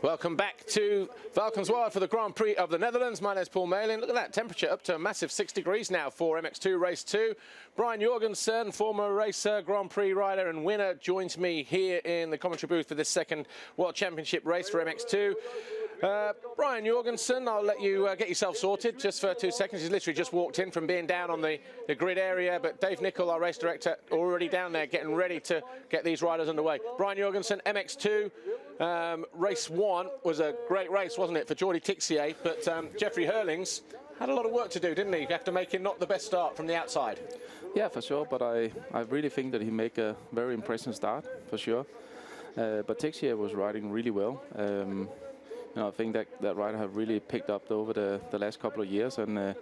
Welcome back to Valkenswaard for the Grand Prix of the Netherlands. My name is Paul Malin. Look at that temperature, up to a massive 6 degrees now for MX2 Race 2. Brian Jorgensen, former racer, Grand Prix rider and winner, joins me here in the commentary booth for this second World Championship race for MX2. Brian Jorgensen, I'll let you get yourself sorted just for 2 seconds. He's literally just walked in from being down on the grid area, but Dave Nicol, our race director, already down there getting ready to get these riders underway. Brian Jorgensen, MX2, race 1 was a great race, wasn't it, for Jordi Tixier, but Jeffrey Hurlings had a lot of work to do, didn't he, after making not the best start from the outside? Yeah, for sure, but I really think that he made a very impressive start, for sure. But Tixier was riding really well. You know, I think that rider have really picked up over the last couple of years, and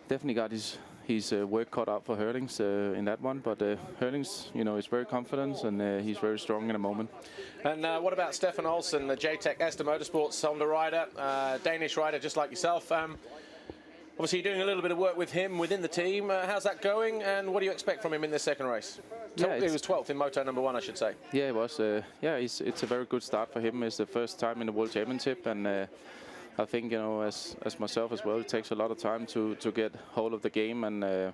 definitely got his work cut out for Hurlings in that one. But Hurlings, you know, is very confident, and he's very strong in the moment. And what about Stefan Olsen, the JTech Ester Motorsports Honda rider, Danish rider just like yourself? Obviously, you're doing a little bit of work with him within the team. How's that going, and what do you expect from him in this second race? Yeah, he was 12th in Moto number 1, I should say. Yeah, it was. Yeah, it's a very good start for him. It's the first time in the World Championship, and I think, you know, as myself as well, it takes a lot of time to get hold of the game and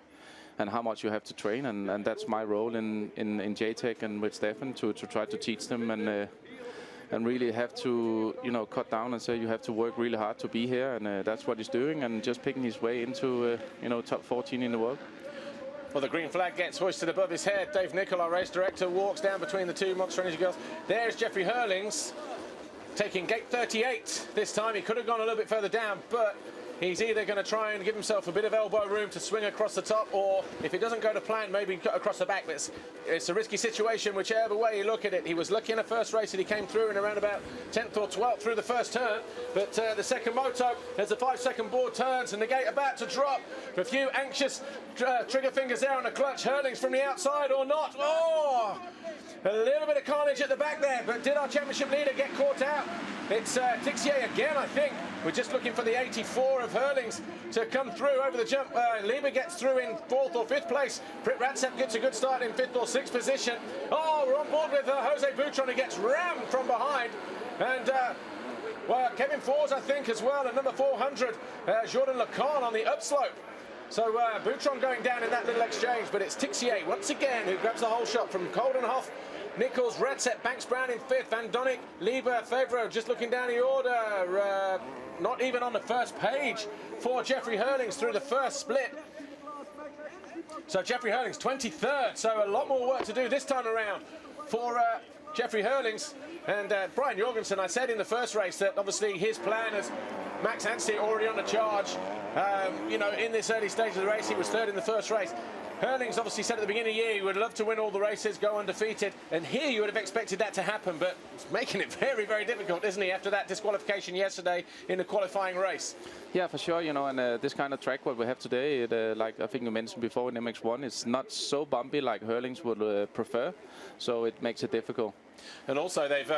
how much you have to train, and that's my role in JTech and with Stefan to try to teach them and really have to, you know, cut down and say you have to work really hard to be here, and that's what he's doing, and just picking his way into you know, top 14 in the world. Well, the green flag gets hoisted above his head. Dave Nicol, our race director, walks down between the two Monster Energy girls. There's Jeffrey Hurlings taking gate 38 this time. He could have gone a little bit further down, but he's either going to try and give himself a bit of elbow room to swing across the top, or if it doesn't go to plan, maybe cut across the back. But it's a risky situation, whichever way you look at it. He was lucky in the first race that he came through in around about 10th or 12th through the first turn, but the second moto, as the 5-second board turns and the gate about to drop, a few anxious trigger fingers there on the clutch. Hurlings from the outside or not? Oh! A little bit of carnage at the back there, but did our championship leader get caught out? It's Tixier again, I think. We're just looking for the 84 of Hurlings to come through over the jump. Lieber gets through in 4th or 5th place. Prit Ratsep gets a good start in 5th or 6th position. Oh, we're on board with Jose Boutron, who gets rammed from behind. And well, Kevin Fors, I think, as well, at number 400. Jordan Lacan on the upslope. So Boutron going down in that little exchange, but it's Tixier once again who grabs the whole shot from Coldenhoff, Nichols, Radsep, Banks Brown in 5th, Van Donnick, Lieber, Favreau just looking down the order. Not even on the first page for Jeffrey Hurlings through the first split. So Jeffrey Hurlings 23rd, so a lot more work to do this time around for Jeffrey Hurlings. And Brian Jorgensen, I said in the first race that obviously his plan is Max Anstey already on the charge. You know, in this early stage of the race, he was 3rd in the first race. Hurlings obviously said at the beginning of the year he would love to win all the races, go undefeated, and here you would have expected that to happen, but it's making it very, very difficult, isn't he, after that disqualification yesterday in the qualifying race? Yeah, for sure, you know, and this kind of track what we have today, it, like I think you mentioned before in MX1, it's not so bumpy like Hurlings would prefer, so it makes it difficult. And also they've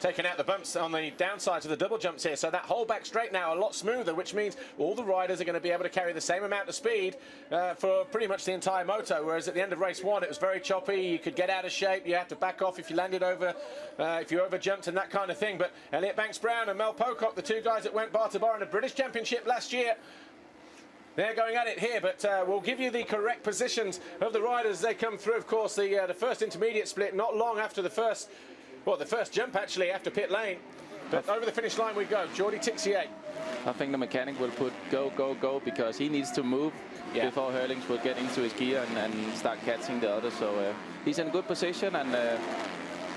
taken out the bumps on the downsides of the double jumps here, so that whole back straight now a lot smoother, which means all the riders are going to be able to carry the same amount of speed for pretty much the entire moto, whereas at the end of race 1 it was very choppy, you could get out of shape, you have to back off if you landed over, if you over jumped and that kind of thing. But Elliot Banks Brown and Mel Pocock, the two guys that went bar to bar in the British Championship last year, they're going at it here, but we'll give you the correct positions of the riders as they come through. Of course, the first intermediate split not long after the first jump actually after pit lane. But over the finish line we go. Jordi Tixier. I think the mechanic will put go, go, go because he needs to move before Hurlings will get into his gear and start catching the others. So he's in a good position, and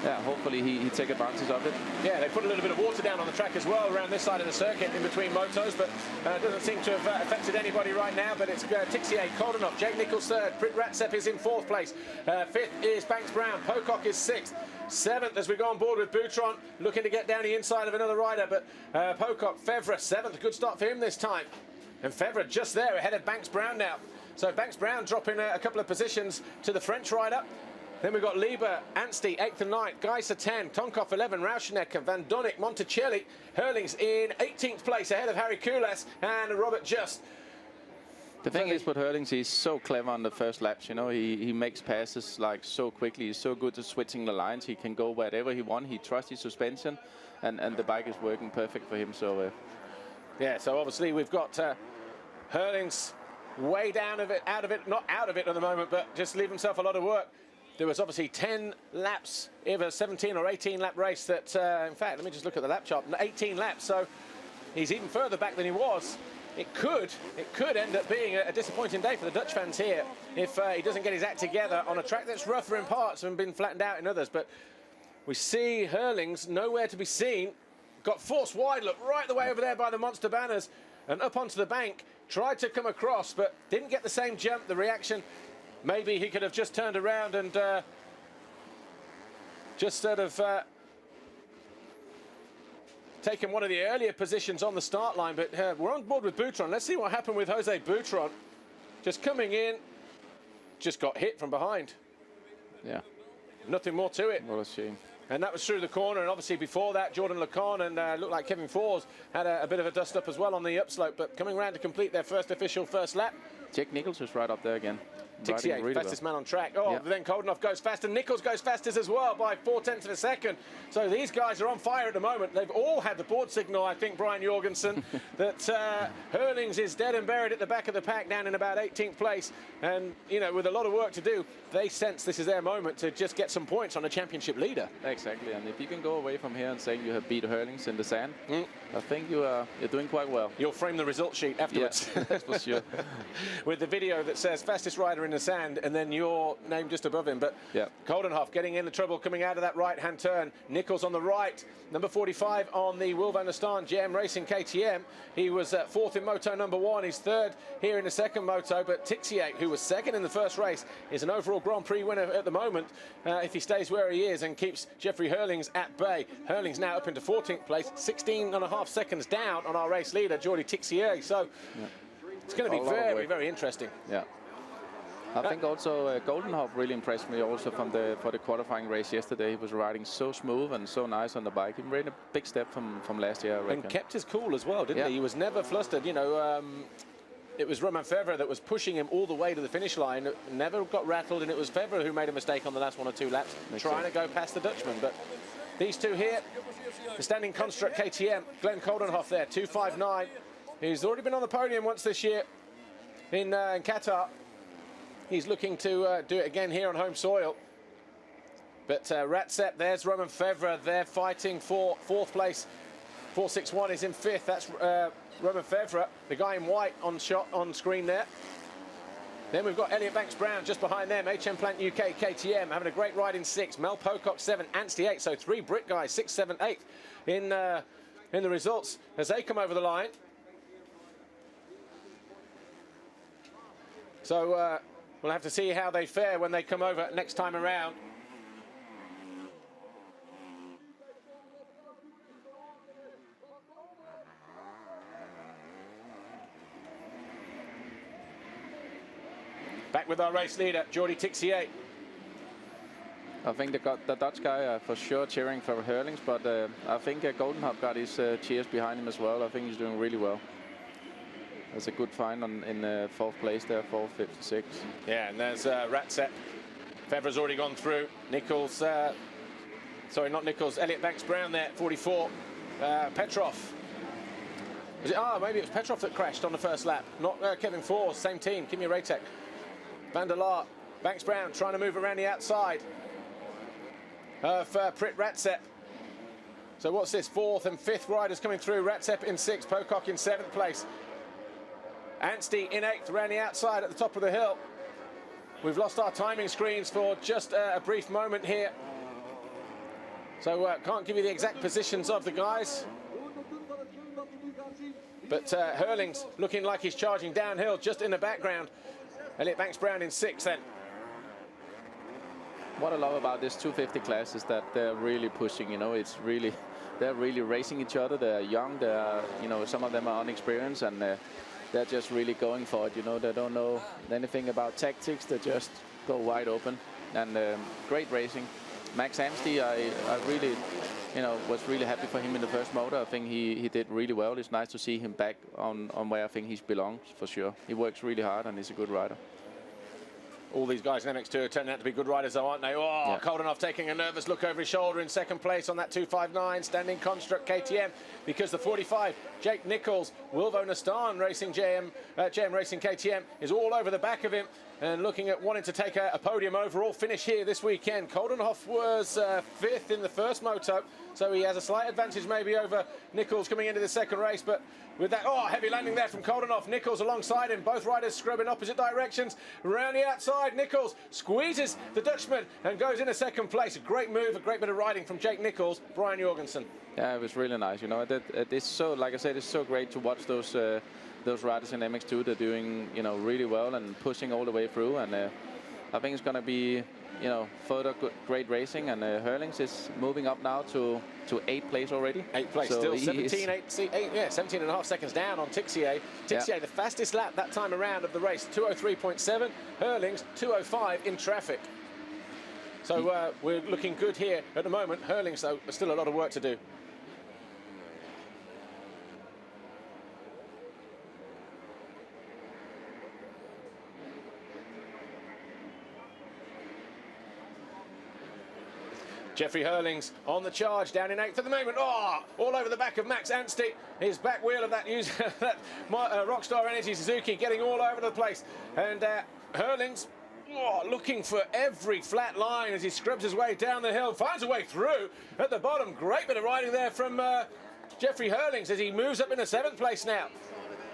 yeah, hopefully he take advantage of it. Yeah, they put a little bit of water down on the track as well around this side of the circuit in between motos, but it doesn't seem to have affected anybody right now. But it's Tixier, Coldenhoff, Jake Nichols 3rd, Prit Ratsep is in 4th place, 5th is Banks Brown, Pocock is 6th, 7th as we go on board with Boutron, looking to get down the inside of another rider, but Pocock, Fevre 7th, good start for him this time. And Fevre just there ahead of Banks Brown now. So Banks Brown dropping a couple of positions to the French rider. Then we've got Lieber, Anstey, 8th and 9th, Geiser 10, Tonkov 11, Rauschenecker, Van Donnick, Monticelli, Hurlings in 18th place ahead of Harry Koulas and Robert Just. The thing is with Hurlings, he's so clever on the first laps. You know, he makes passes like so quickly. He's so good at switching the lines. He can go wherever he wants. He trusts his suspension, and the bike is working perfect for him. So yeah. So obviously we've got Hurlings way down of it, not out of it at the moment, but just leave himself a lot of work. There was obviously 10 laps, either 17 or 18 lap race that, in fact, let me just look at the lap chart, 18 laps, so he's even further back than he was. It could end up being a disappointing day for the Dutch fans here if he doesn't get his act together on a track that's rougher in parts and been flattened out in others. But we see Hurlings nowhere to be seen. Got forced wide, look, right the way over there by the monster banners and up onto the bank. Tried to come across, but didn't get the same jump, the reaction. Maybe he could have just turned around and just sort of taken one of the earlier positions on the start line. But we're on board with Boutron. Let's see what happened with Jose Boutron. Just coming in, just got hit from behind. Yeah. Nothing more to it. What a shame. And that was through the corner, and obviously before that, Jordan Lecon and looked like Kevin Fors had a bit of a dust-up as well on the upslope, but coming around to complete their first official first lap. Jack Nichols was right up there again. Tixier, really fastest man on track. Oh, yeah. Then Koldenhoff goes faster. Nichols goes fastest as well by 0.4 of a second. So these guys are on fire at the moment. They've all had the board signal, I think, Brian Jorgensen, that Hurlings is dead and buried at the back of the pack down in about 18th place. And, you know, with a lot of work to do, they sense this is their moment to just get some points on a championship leader. Exactly. And if you can go away from here and saying you have beat Hurlings in the sand, I think you're doing quite well. You'll frame the result sheet afterwards. Yeah, that's for sure. With the video that says fastest rider in the sand and then your name just above him. But yeah. Koldenhoff getting in the trouble coming out of that right-hand turn. Nichols on the right. Number 45 on the Will van der Staan GM Racing KTM. He was fourth in Moto number 1. He's third here in the second Moto. But Tixier, who was second in the first race, is an overall Grand Prix winner at the moment if he stays where he is and keeps Jeffrey Hurlings at bay. Hurlings now up into 14th place, 16.5 seconds down on our race leader, Jordi Tixier. So it's going to be very, very interesting. Yeah. I think also Koldenhoff really impressed me also for the qualifying race yesterday. He was riding so smooth and so nice on the bike. He made a big step from last year, I reckon. And kept his cool as well, didn't he? He was never flustered. You know, it was Romain Febvre that was pushing him all the way to the finish line. Never got rattled, and it was Febvre who made a mistake on the last 1 or 2 laps, trying to go past the Dutchman. But these two here, the standing construct KTM, Glenn Koldenhoff there, 2.59. He's already been on the podium once this year in Qatar. He's looking to do it again here on home soil. But Ratsep, there's Romain Febvre. They're fighting for 4th place. 4.61 is in 5th. That's Romain Febvre, the guy in white on screen there. Then we've got Elliot Banks-Brown just behind them. HM Plant UK, KTM, having a great ride in 6th. Mel Pocock 7th, Anstey 8th. So 3 Brit guys, 6th, 7th, 8th in the results as they come over the line. So we'll have to see how they fare when they come over next time around. Back with our race leader, Jordi Tixier. I think the Dutch guy are for sure cheering for Hurlings, but I think Koldenhoff got his cheers behind him as well. I think he's doing really well. That's a good find in 4th place there, 4.56. Yeah, and there's Ratsep. Febvre's already gone through. Nichols, sorry, not Nichols, Elliot Banks-Brown there, 44. Petrov. Was it? Maybe it was Petrov that crashed on the first lap. Not Kevin Fors, same team, Kimi Räikkönen. Van der Laar, Banks-Brown trying to move around the outside of Prit Ratsep. So what's this? 4th and 5th riders coming through. Ratsep in 6th, Pocock in 7th place. Anstey in 8th, around the outside at the top of the hill. We've lost our timing screens for just a brief moment here. So can't give you the exact positions of the guys. But Hurlings looking like he's charging downhill just in the background. Elliot Banks-Brown in 6th then. What I love about this 250 class is that they're really pushing, you know, they're really racing each other. They're young, you know, some of them are unexperienced, and they're just really going for it, you know. They don't know anything about tactics. They just go wide open, and great racing. Max Anstey, I really was really happy for him in the first motor. I think he did really well. It's nice to see him back on where I think he belongs, for sure. He works really hard and he's a good rider. All these guys in MX2 are turning out to be good riders, though, aren't they? Oh, yeah. Koldenhoff taking a nervous look over his shoulder in second place on that 259, standing construct KTM, because the 45, Jake Nichols, Wilvo Nastan Racing JM Racing KTM, is all over the back of him and looking at wanting to take a podium overall finish here this weekend. Koldenhoff was fifth in the first moto, so he has a slight advantage maybe over Nichols coming into the second race, but with that, heavy landing there from Koldenhoff. Nichols alongside him, both riders scrubbing opposite directions. Around the outside, Nichols squeezes the Dutchman and goes into second place. A great move, a great bit of riding from Jake Nichols, Brian Jorgensen. Yeah, it was really nice. It's so, like I said, it's so great to watch those riders in MX2. They're doing, really well and pushing all the way through. And I think it's going to be, further great racing. And Herlings is moving up now to 8th place already. 8th place, so still 17 and a half seconds down on Tixier. Tixier, the fastest lap that time around of the race, 2:03.7. Herlings, 2:05 in traffic. So we're looking good here at the moment. Herlings, though, still a lot of work to do. Jeffrey Herlings on the charge, down in 8th at the moment. All over the back of Max Anstey. His back wheel of that Rockstar Energy Suzuki getting all over the place. And Herlings looking for every flat line as he scrubs his way down the hill, finds a way through at the bottom. Great bit of riding there from Jeffrey Herlings as he moves up into 7th place now.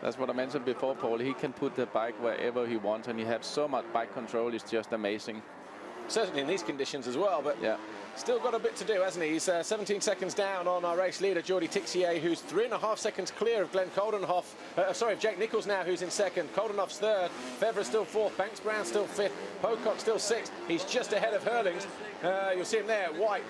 That's what I mentioned before, Paul. He can put the bike wherever he wants, and he has so much bike control. It's just amazing. Certainly in these conditions as well, but yeah, still got a bit to do, hasn't he? He's 17 seconds down on our race leader, Jordi Tixier, who's 3.5 seconds clear of Glenn Koldenhoff. Of Jake Nichols now, who's in second. Koldenhoff's third. Fevre still fourth. Banks Brown still fifth. Pocock still sixth. He's just ahead of Herlings. You'll see him there, white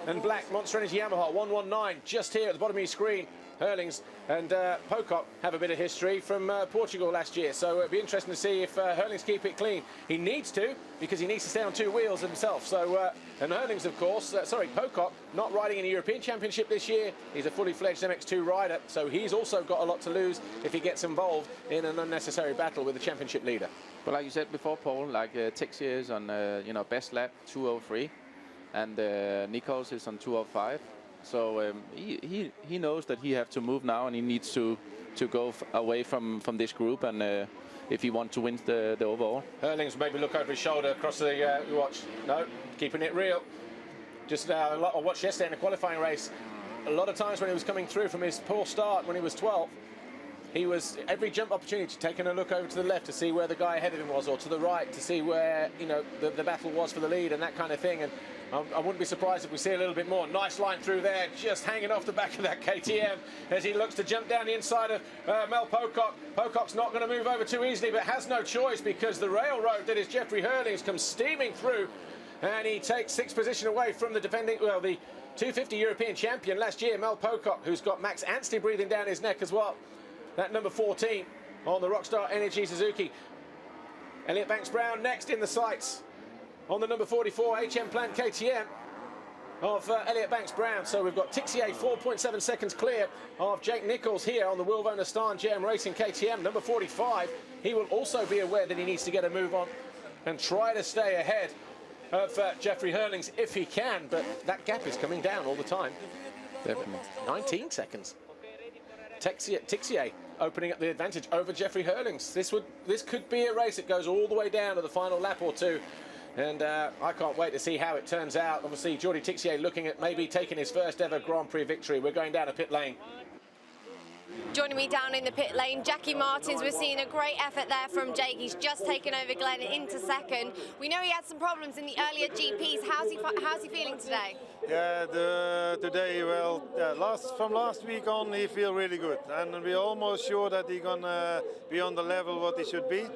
and black Monster Energy Yamaha 119, just here at the bottom of your screen. Herlings and Pocock have a bit of history from Portugal last year, so it'll be interesting to see if Herlings keep it clean. He needs to, because he needs to stay on 2 wheels himself. So, and Herlings, of course, Pocock, not riding in a European Championship this year. He's a fully fledged MX2 rider, so he's also got a lot to lose if he gets involved in an unnecessary battle with the championship leader. But like you said before, Paul, like Tixier is on best lap 2:03, and Nichols is on 2:05. So he knows that he have to move now, and he needs to go away from this group, and if he wants to win the overall. Herlings maybe look over his shoulder across the watch. No, keeping it real. Just I watched yesterday in the qualifying race. A lot of times when he was coming through from his poor start when he was 12, he was every jump opportunity taking a look over to the left to see where the guy ahead of him was, or to the right to see where the battle was for the lead and that kind of thing. And I wouldn't be surprised if we see a little bit more. Nice line through there, just hanging off the back of that KTM as he looks to jump down the inside of Mel Pocock. Pocock's not going to move over too easily, but has no choice because the railroad that is Jeffrey Herlings comes steaming through, and he takes 6th position away from the defending, the 250 European champion last year, Mel Pocock, who's got Max Anstey breathing down his neck as well. That number 14 on the Rockstar Energy Suzuki. Elliot Banks Brown next in the sights on the number 44 HM Plant KTM of Elliot Banks Brown. So we've got Tixier 4.7 seconds clear of Jake Nichols here on the Wilvo Nastan JM Racing KTM. Number 45, he will also be aware that he needs to get a move on and try to stay ahead of Jeffrey Herlings if he can, but that gap is coming down all the time. Definitely. 19 seconds. Tixier opening up the advantage over Jeffrey Herlings. This could be a race that goes all the way down to the final lap or two. And I can't wait to see how it turns out. Obviously, Jordi Tixier looking at maybe taking his first ever Grand Prix victory. We're going down a pit lane. Joining me down in the pit lane, Jackie Martins. We're seeing a great effort there from Jake. He's just taken over Glenn into second. We know he had some problems in the earlier GPs. How's he feeling today? Yeah, today, well, from last week on, he feels really good. And we're almost sure that he's going to be on the level what he should be.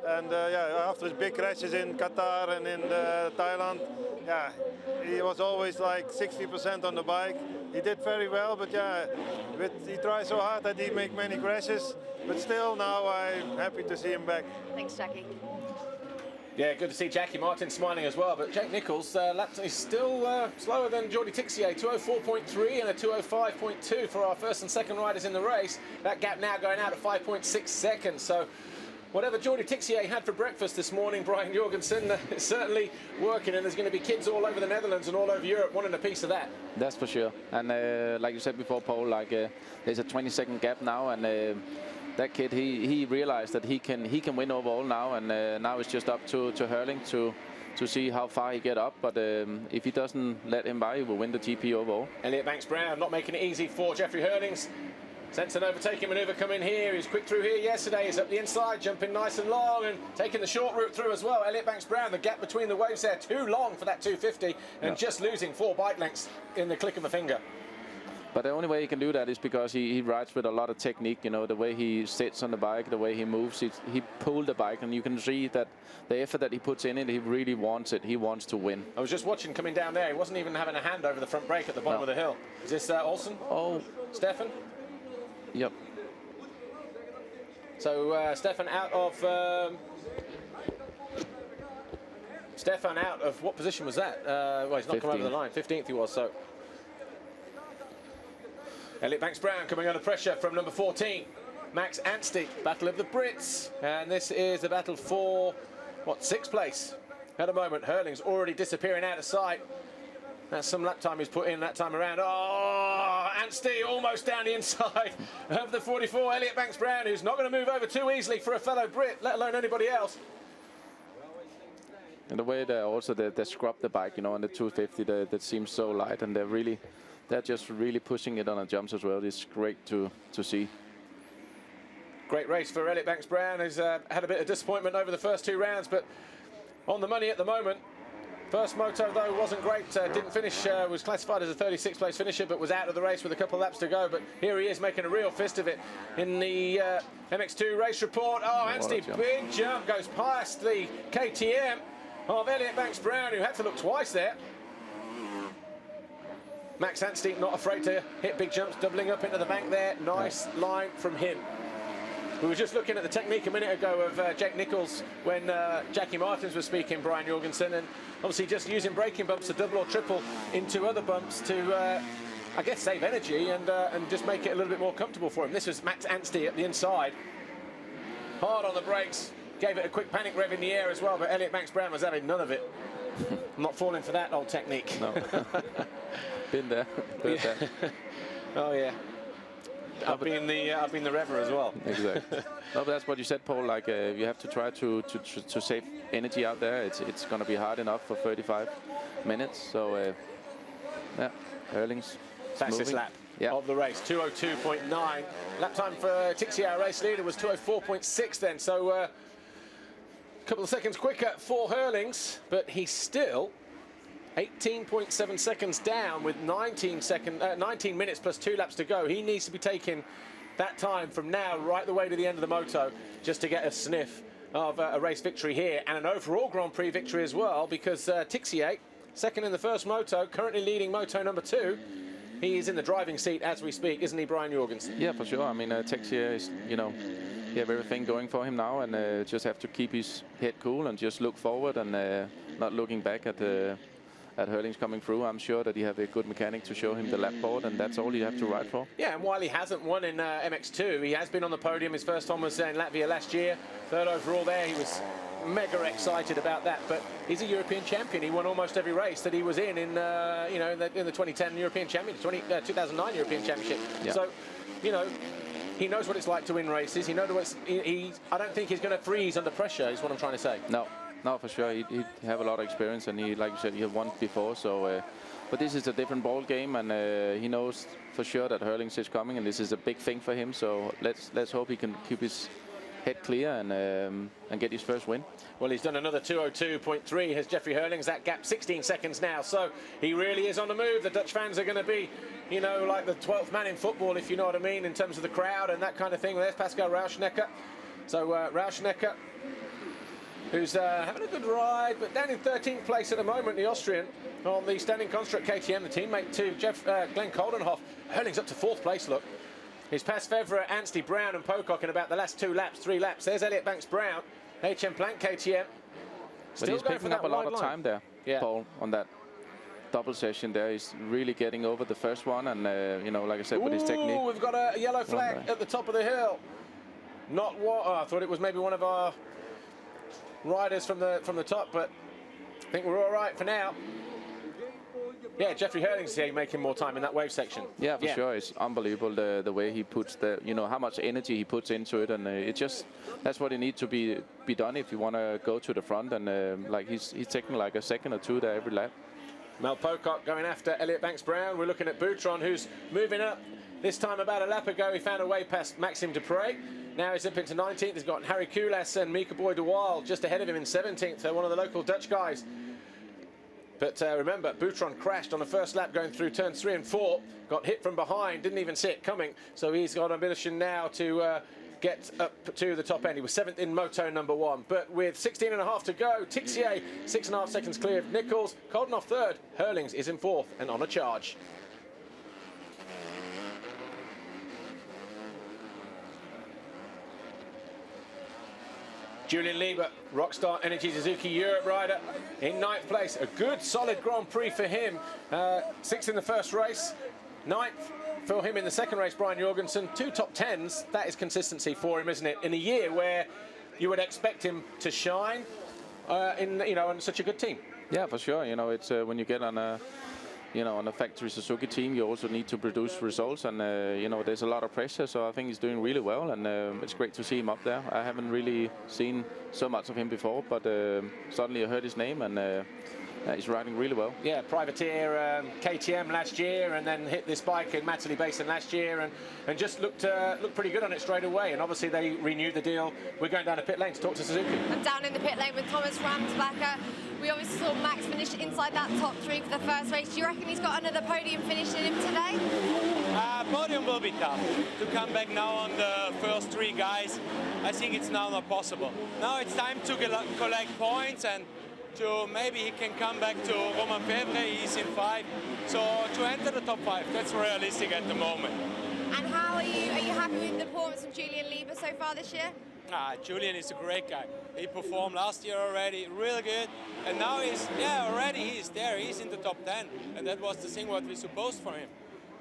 And after his big crashes in Qatar and in Thailand, he was always like 60% on the bike. He did very well, but he tried so hard that he make many crashes. But still, now I'm happy to see him back. Thanks, Jackie. Yeah, good to see Jackie Martin smiling as well, but Jake Nichols is still slower than Jordi Tixier, 2:04.3 and a 2:05.2 for our first and second riders in the race. That gap now going out at 5.6 seconds, so whatever Jordi Tixier had for breakfast this morning, Brian Jorgensen, is certainly working, and there's going to be kids all over the Netherlands and all over Europe wanting a piece of that. That's for sure. And like you said before, Paul, like there's a 20-second gap now, and that kid, he realized that he can win overall now, and now it's just up to Hurling to see how far he get up. But if he doesn't let him by, he will win the GP overall. Elliot Banks-Brown not making it easy for Jeffrey Hurlings. Sense an overtaking manoeuvre coming here. He was quick through here yesterday. He's up the inside, jumping nice and long and taking the short route through as well. Elliot Banks-Brown, the gap between the waves there, too long for that 250, and just losing 4 bike lengths in the click of a finger. But the only way he can do that is because he rides with a lot of technique. You know, the way he sits on the bike, the way he moves, he pulled the bike, and you can see that the effort that he puts in it, he really wants it. He wants to win. I was just watching coming down there. He wasn't even having a hand over the front brake at the bottom of the hill. Is this Olsen? Oh. Stefan? Yep. So Stefan out of... Stefan out of... What position was that? Well, he's not 15th. come over the line. 15th he was, so... Elliot Banks-Brown coming under pressure from number 14, Max Anstey. Battle of the Brits, and this is the battle for, what, 6th place at the moment. Hurling's already disappearing out of sight. That's some lap time he's put in that time around. Oh, Anstey almost down the inside of the 44, Elliot Banks-Brown, who's not going to move over too easily for a fellow Brit, let alone anybody else. And the way they scrub the bike, you know, on the 250, that seems so light, and they're just really pushing it on the jumps as well. It's great to see. Great race for Elliot Banks-Brown, who's had a bit of disappointment over the first 2 rounds, but on the money at the moment. First moto, though, wasn't great. Didn't finish, was classified as a 36th place finisher, but was out of the race with a couple of laps to go. But here he is making a real fist of it in the MX2 race report. Oh, Anstey, big jump, goes past the KTM of Elliot Banks-Brown, who had to look twice there. Max Anstey not afraid to hit big jumps, doubling up into the bank there. Nice line from him. We were just looking at the technique a minute ago of Jake Nichols when Jackie Martins was speaking, Brian Jorgensen, and obviously just using braking bumps to double or triple into other bumps to, I guess, save energy and just make it a little bit more comfortable for him. This was Max Anstey at the inside. Hard on the brakes, gave it a quick panic rev in the air as well, but Elliot Banks-Brown was having none of it. I'm not falling for that old technique. No. Been there. Oh yeah. I've been the rever as well. Exactly. No, but that's what you said, Paul. Like you have to try to save energy out there. It's going to be hard enough for 35 minutes. So yeah, Hurling's fastest lap of the race, 2:02.9. Lap time for Tixier, our race leader, was 2:04.6 then. So a couple of seconds quicker for Hurlings, but he's still 18.7 seconds down with 19 minutes plus 2 laps to go. He needs to be taking that time from now right the way to the end of the moto just to get a sniff of a race victory here and an overall Grand Prix victory as well, because Tixier, second in the first moto, currently leading moto number 2. He is in the driving seat as we speak, isn't he, Brian Jorgensen? Yeah, for sure. I mean, Tixier is, you know, he have everything going for him now, and just have to keep his head cool and just look forward and not looking back at Hurling's coming through. I'm sure that he have a good mechanic to show him the lap board, and that's all you have to ride for. Yeah, and while he hasn't won in MX2, he has been on the podium. His first time was in Latvia last year, 3rd overall there. He was mega excited about that, but he's a European champion. He won almost every race that he was in you know, in the 2010 European Championship, 2009 European Championship. Yeah. So, you know, he knows what it's like to win races. He knows what I don't think he's going to freeze under pressure, is what I'm trying to say. No, for sure. He have a lot of experience, and he, like you said, he have won before. So, but this is a different ball game, and he knows for sure that Hurlings is coming, and this is a big thing for him. So let's hope he can keep his head clear and get his first win. Well, he's done another 2:02.3. Has Jeffrey Hurlings, that gap 16 seconds now. So he really is on the move. The Dutch fans are going to be, you know, like the 12th man in football, if you know what I mean, in terms of the crowd and that kind of thing. There's Pascal Rauschnecker. So Rauschnecker, who's having a good ride, but down in 13th place at the moment, the Austrian, on the standing construct KTM, the teammate to Glenn Coldenhoff. Hurling's up to 4th place, look. He's passed Fevre, Anstey, Brown and Pocock in about the last 2 laps, 3 laps. There's Elliot Banks-Brown, HM Plank KTM. But he's picking up a lot of time there, Paul, on that double session there. He's really getting over the first one, and you know, like I said, with his technique. We've got a yellow flag at the top of the hill. Not what I thought it was. Maybe one of our riders from the top, but I think we're all right for now. Yeah, Jeffrey Hurling's here making more time in that wave section. Yeah, for sure. It's unbelievable the way he puts you know, how much energy he puts into it, and it just, that's what it needs to be done if you want to go to the front, and like he's taking like a second or two there every lap. Mel Pocock going after Elliot Banks-Brown. We're looking at Boutron, who's moving up. This time about a lap ago, he found a way past Maxime Dupre. Now he's up into 19th. He's got Harry Kulas and Mika Boy de Waal just ahead of him in 17th. One of the local Dutch guys. But remember, Boutron crashed on the first lap going through turns 3 and 4. Got hit from behind, didn't even see it coming. So he's got a mission now to get up to the top end. He was 7th in Moto number 1. But with 16.5 to go, Tixier 6.5 seconds clear of Nichols. Koldenhoff 3rd. Hurlings is in 4th and on a charge. Julian Lieber, Rockstar Energy Suzuki Europe rider, in 9th place. A good, solid Grand Prix for him. 6th in the first race, 9th for him in the second race, Brian Jorgensen. 2 top 10s. That is consistency for him, isn't it? In a year where you would expect him to shine on such a good team. Yeah, for sure. You know, it's when you get on a on a factory Suzuki team, you also need to produce results, and you know, there's a lot of pressure. So I think he's doing really well, and it's great to see him up there. I haven't really seen so much of him before, but suddenly I heard his name, and he's riding really well. Yeah, privateer KTM last year, and then hit this bike in Matterley Basin last year, and just looked pretty good on it straight away. And obviously they renewed the deal. We're going down to pit lane to talk to Suzuki. I'm down in the pit lane with Thomas Ramsbacher. We obviously saw Max finish inside that top 3 for the first race. Do you reckon he's got another podium finish in him today? Podium will be tough. To come back now on the first 3 guys, I think it's now not possible. Now it's time to collect points, and maybe he can come back to Romain Fevre. He's in 5. So to enter the top 5, that's realistic at the moment. And how are you happy with the performance of Julian Lieber so far this year? Julian is a great guy. He performed last year already, really good. And now he's there. He's in the top 10. And that was the thing what we supposed for him,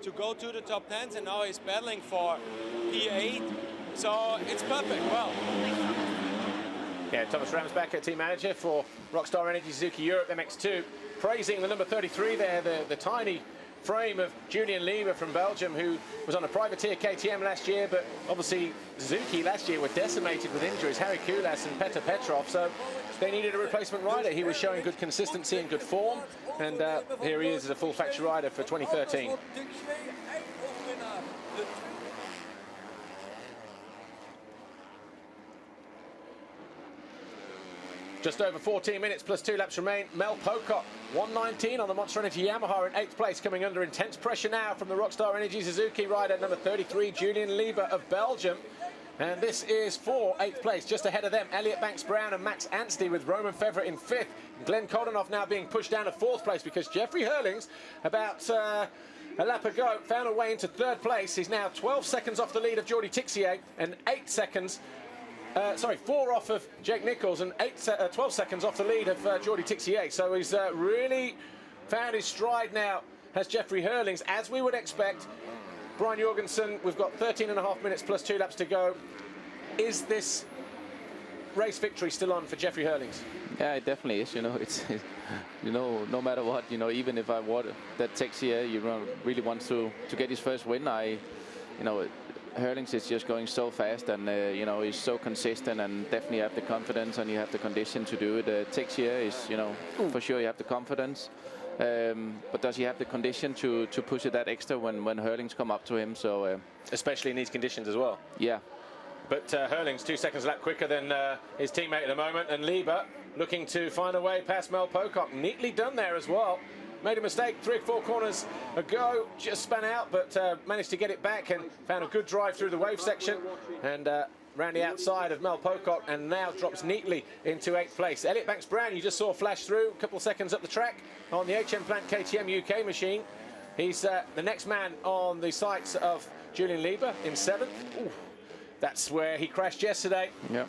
to go to the top 10s, and now he's battling for P8. So it's perfect. Well. Yeah, Thomas Ramsbacher, team manager for Rockstar Energy Suzuki Europe MX2, praising the number 33 there, the tiny frame of Julian Lieber from Belgium, who was on a privateer KTM last year, but obviously Suzuki last year were decimated with injuries, Harry Kulas and Petr Petrov, so they needed a replacement rider. He was showing good consistency and good form, and here he is as a full factory rider for 2013. Just over 14 minutes plus 2 laps remain. Mel Pocock, 1:19 on the Monster Energy Yamaha in 8th place, coming under intense pressure now from the Rockstar Energy Suzuki rider, number 33, Julian Lieber of Belgium. And this is for 8th place. Just ahead of them, Elliot Banks-Brown and Max Anstey, with Romain Fevre in 5th. Glenn Koldenhoff now being pushed down to 4th place because Jeffrey Hurlings, about a lap ago, found a way into 3rd place. He's now 12 seconds off the lead of Jordi Tixier and 8 seconds. 4 off of Jake Nichols and 12 seconds off the lead of Jordi Tixier. So he's really found his stride now, has Jeffrey Hurlings, as we would expect. Brian Jorgensen, we've got 13.5 minutes plus 2 laps to go. Is this race victory still on for Jeffrey Hurlings? Yeah, it definitely is. You know, it's no matter what, even if I want that Tixier, really wants to get his first win. Hurlings is just going so fast, and he's so consistent, and definitely have the confidence, and you have the condition to do it. Tixier is, for sure you have the confidence, but does he have the condition to push it that extra when Hurlings come up to him? So especially in these conditions as well. Yeah. But Hurlings 2 seconds a lap quicker than his teammate at the moment, and Lieber looking to find a way past Mel Pocock. Neatly done there as well. Made a mistake 3 or 4 corners ago, just spun out, but managed to get it back and found a good drive through the wave section, and round the outside of Mel Pocock, and now drops neatly into 8th place. Elliot Banks-Brown, you just saw flash through a couple of seconds up the track on the HM Plant KTM UK machine. He's the next man on the sights of Julian Lieber in 7th. Ooh, that's where he crashed yesterday. Yeah.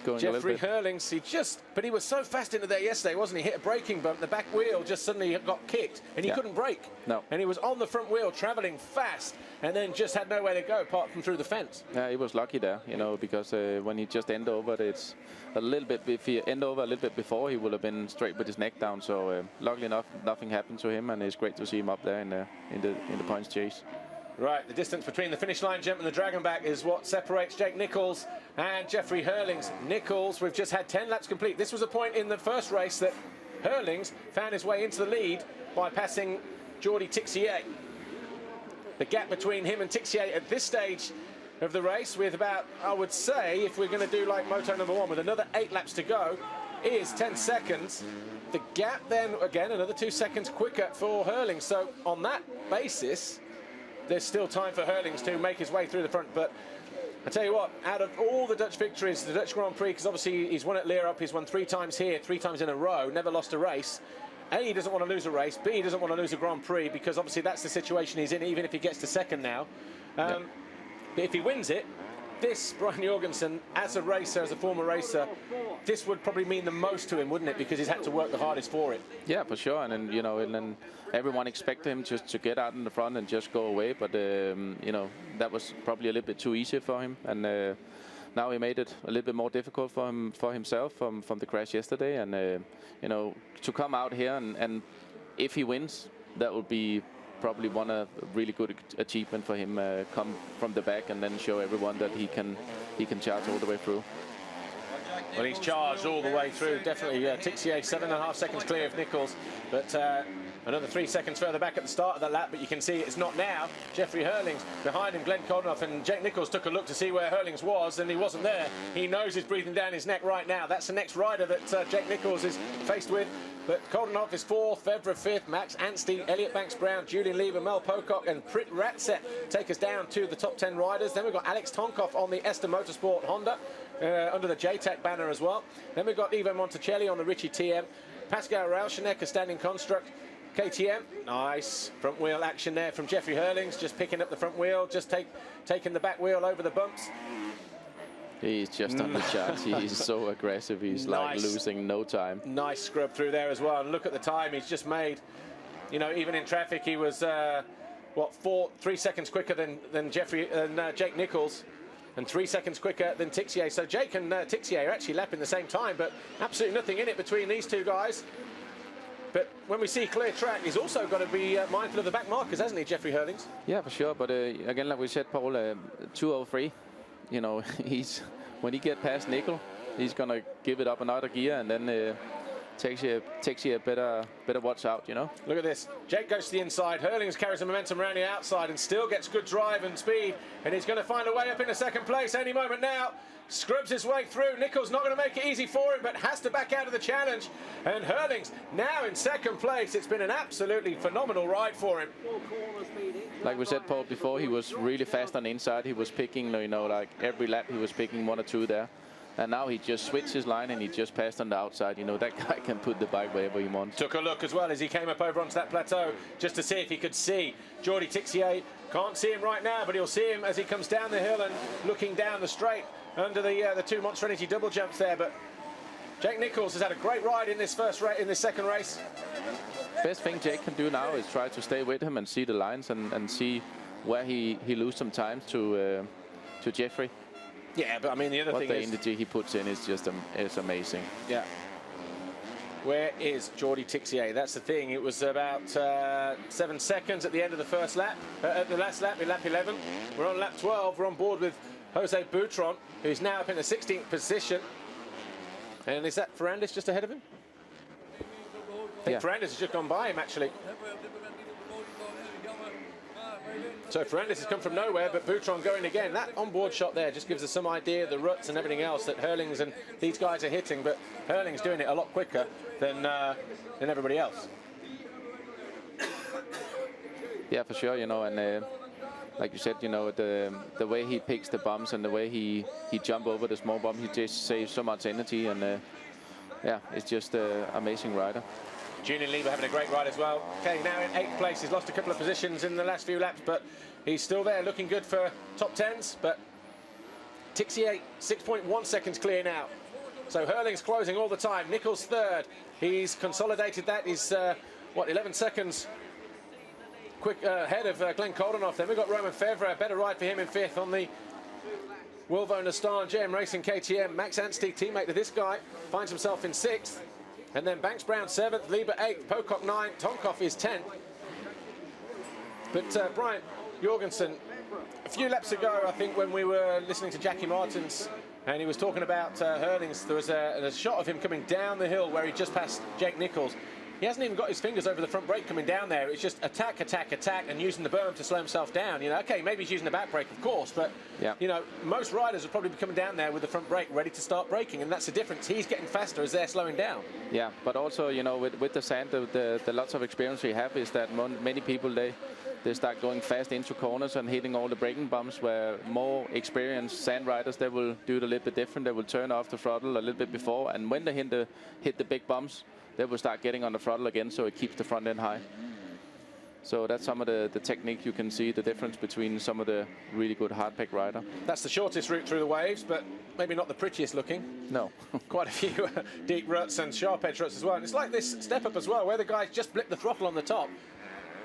going Jeffrey a little bit. Hurlings, but he was so fast into there yesterday, wasn't he? Hit a braking bump, the back wheel just suddenly got kicked, and he couldn't brake. No. And he was on the front wheel, traveling fast, and then just had nowhere to go apart from through the fence. Yeah, he was lucky there, you know, because when he just end over, it's a little bit. If he end over a little bit before, he would have been straight with his neck down. So luckily enough, nothing happened to him, and it's great to see him up there in the points chase. Right, the distance between the finish line jump and the Dragonback is what separates Jake Nichols and Jeffrey Hurlings. Nichols, we've just had 10 laps complete. This was a point in the first race that Hurlings found his way into the lead by passing Jordi Tixier. The gap between him and Tixier at this stage of the race, with about, I would say, if we're going to do like Moto number 1, with another 8 laps to go, is 10 seconds. The gap then, again, another 2 seconds quicker for Hurlings. So on that basis, there's still time for Hurlings to make his way through the front. But I tell you what, out of all the Dutch victories, the Dutch Grand Prix, because obviously he's won at Leeuwarden, he's won 3 times here, 3 times in a row, never lost a race. A, he doesn't want to lose a race. B, he doesn't want to lose a Grand Prix, because obviously that's the situation he's in, even if he gets to second now. But if he wins it, this, Brian Jorgensen, as a racer, as a former racer, this would probably mean the most to him, wouldn't it? Because he's had to work the hardest for it. Yeah, for sure. And then, you know, and then everyone expected him just to get out in the front and just go away. But, you know, that was probably a little bit too easy for him. And now he made it a little bit more difficult for himself from the crash yesterday. And, you know, to come out here and if he wins, that would be probably one a really good achievement for him. Come from the back and then show everyone that he can charge all the way through. Well, he's charged all the way through. Definitely Tixier 7.5 seconds clear of Nichols, but another 3 seconds further back at the start of the lap. But you can see it's not now. Jeffrey Hurlings behind him, Glenn Koldenoff, and Jake Nichols took a look to see where Hurlings was, and he wasn't there. He knows he's breathing down his neck right now. That's the next rider that Jake Nichols is faced with. But Koldenoff is 4th, Febvre 5th, Max Anstey, Elliot Banks-Brown, Julian Lieber, Mel Pocock and Prit Ratset take us down to the top 10 riders. Then we've got Alex Tonkoff on the Ester Motorsport Honda under the JTEC banner as well. Then we've got Ivo Monticelli on the Ritchie TM, Pascal Rauscheneck, a standing construct, KTM. Nice front wheel action there from Jeffrey Hurlings, just picking up the front wheel, just taking the back wheel over the bumps. He's just on the charts. He's so aggressive. He's like losing no time. Nice scrub through there as well. And look at the time he's just made. You know, even in traffic, he was what 3 seconds quicker than Jake Nichols, and 3 seconds quicker than Tixier. So Jake and Tixier are actually lapping the same time, but absolutely nothing in it between these two guys. But when we see clear track, he's also got to be mindful of the back markers, hasn't he, Jeffrey Hurlings? Yeah, for sure. But again, like we said, Paul, 203. You know, when he get past Nickel, he's gonna give it up another gear, and then takes you a better watch out. You know. Look at this. Jake goes to the inside. Hurlings carries the momentum around the outside and still gets good drive and speed, and he's going to find a way up into second place any moment now. Scrubs his way through. Nichols not going to make it easy for him, but has to back out of the challenge. And Hurlings now in second place. It's been an absolutely phenomenal ride for him. Like we said, Paul, before, he was really fast on the inside. He was picking, you know, like every lap he was picking 1 or 2 there. And now he just switched his line and he just passed on the outside. You know, that guy can put the bike wherever he wants. Took a look as well as he came up over onto that plateau just to see if he could see Jordi Tixier. Can't see him right now, but he'll see him as he comes down the hill and looking down the straight under the 2 Monster Energy double jumps there. But Jake Nichols has had a great ride in this second race. Best thing Jake can do now is try to stay with him and see the lines and see where he loses some time to Jeffrey. Yeah, but I mean the other thing is the energy he puts in is just it's amazing. Yeah. Where is Jordi Tixier? That's the thing. It was about 7 seconds at the end of the first lap, at the last lap, in lap 11. We're on lap 12. We're on board with Jose Boutron, who's now up in the 16th position. And is that Ferrandis just ahead of him? I think Ferrandis has just gone by him, actually. So Ferrandis has come from nowhere, but Boutron going again. That on-board shot there just gives us some idea of the ruts and everything else that Hurlings and these guys are hitting, but Hurlings doing it a lot quicker than everybody else. Yeah, for sure, you know, and like you said, you know, the way he picks the bumps and the way he jump over the small bump, he just saves so much energy, and yeah, it's just an amazing rider. Julian Lieber having a great ride as well. Okay, now in 8th place. He's lost a couple of positions in the last few laps, but he's still there, looking good for top 10s. But Tixier, 6.1 seconds clear now. So Hurling's closing all the time. Nichols third. He's consolidated that. He's, 11 seconds quick ahead of Glenn Koldenoff. Then we've got Roman Fevre, a better ride for him in fifth on the Wilvo Nastan JM Racing KTM. Max Anstieg, teammate of this guy, finds himself in sixth. And then Banks Brown seventh, Lieber eighth, Pocock ninth, Tonkoff is 10th. But Brian Jorgensen, a few laps ago, I think when we were listening to Jackie Martins and he was talking about Hurlings, there was a shot of him coming down the hill where he just passed Jake Nichols. He hasn't even got his fingers over the front brake coming down there. It's just attack, attack, attack, and using the berm to slow himself down. You know, okay, maybe he's using the back brake, of course, but you know, most riders would probably be coming down there with the front brake ready to start braking, and that's the difference. He's getting faster as they're slowing down. Yeah, but also, you know, with the sand, the lots of experience we have is that many people they start going fast into corners and hitting all the braking bumps, where more experienced sand riders, they will do it a little bit different. They will turn off the throttle a little bit before, and when they hit the big bumps, they will start getting on the throttle again, so it keeps the front end high. So that's some of the technique. You can see the difference between some of the really good hard-pack rider. That's the shortest route through the waves, but maybe not the prettiest looking. No. Quite a few deep ruts and sharp-edge ruts as well. And it's like this step-up as well, where the guys just blip the throttle on the top.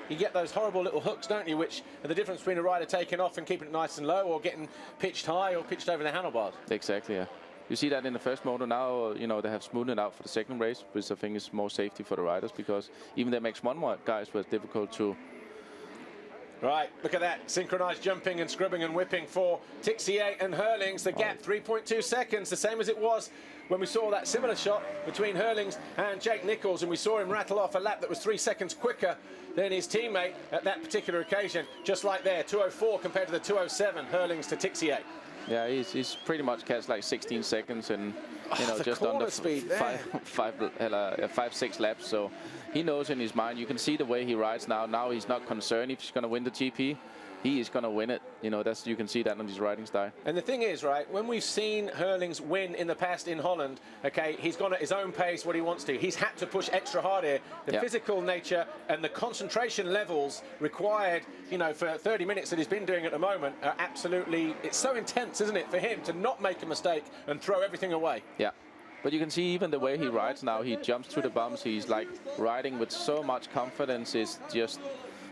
You get those horrible little hooks, don't you, which are the difference between a rider taking off and keeping it nice and low, or getting pitched high or pitched over the handlebars. Exactly, yeah. You see that in the first motor now, you know, they have smoothed it out for the second race, which I think is more safety for the riders, because even the MX1 guys were difficult to... Right, look at that, synchronized jumping and scrubbing and whipping for Tixier and Hurlings. The gap, 3.2 seconds, the same as it was when we saw that similar shot between Hurlings and Jake Nichols, and we saw him rattle off a lap that was 3 seconds quicker than his teammate at that particular occasion. Just like there, 2:04 compared to the 2:07, Hurlings to Tixier. Yeah, he's pretty much catch like 16 seconds and, you know, just under five, 6 laps. So he knows in his mind. You can see the way he rides now. Now he's not concerned if he's going to win the GP. He is going to win it. You know, you can see that on his riding style. And the thing is, right, when we've seen Hurlings win in the past in Holland, okay, he's gone at his own pace, what he wants to. He's had to push extra hard here. The physical nature and the concentration levels required, you know, for 30 minutes that he's been doing at the moment are absolutely, it's so intense, isn't it, for him to not make a mistake and throw everything away. Yeah. But you can see even the way he rides now, he jumps through the bumps. He's like riding with so much confidence. It's just,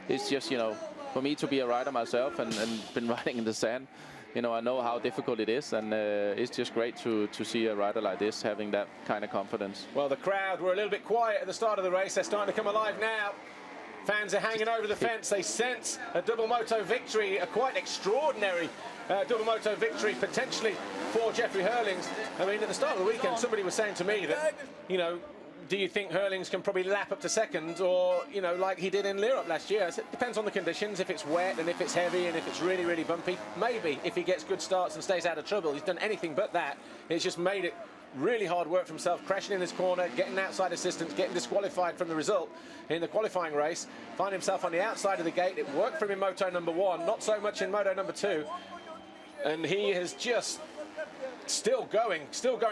you know, for me to be a rider myself and been riding in the sand, you know, I know how difficult it is, and it's just great to see a rider like this having that kind of confidence. Well, the crowd were a little bit quiet at the start of the race. They're starting to come alive now. Fans are hanging over the fence. They sense a double moto victory, a quite extraordinary double moto victory potentially for Jeffrey Hurlings. I mean, at the start of the weekend, somebody was saying to me that, you know, do you think Hurlings can probably lap up to second, or, you know, like he did in Lierop last year? I said, it depends on the conditions. If it's wet and if it's heavy and if it's really, really bumpy, maybe if he gets good starts and stays out of trouble. He's done anything but that. It's just made it really hard work for himself, crashing in this corner, getting outside assistance, getting disqualified from the result in the qualifying race, find himself on the outside of the gate. It worked for him in Moto number 1, not so much in Moto number 2. And he has just still going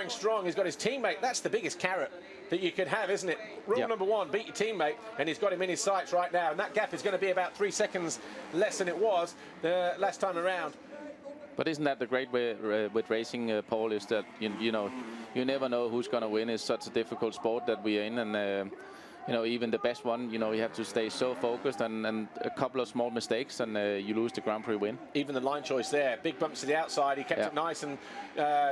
strong. He's got his teammate. That's the biggest carrot that you could have, isn't it? Rule number 1, beat your teammate, and he's got him in his sights right now. And that gap is going to be about 3 seconds less than it was the last time around. But isn't that the great way with racing, Paul, is that, you know, you never know who's going to win. It's such a difficult sport that we're in, and you know, even the best one, you know, you have to stay so focused, and a couple of small mistakes and you lose the Grand Prix win. Even the line choice there, big bumps to the outside, he kept it nice and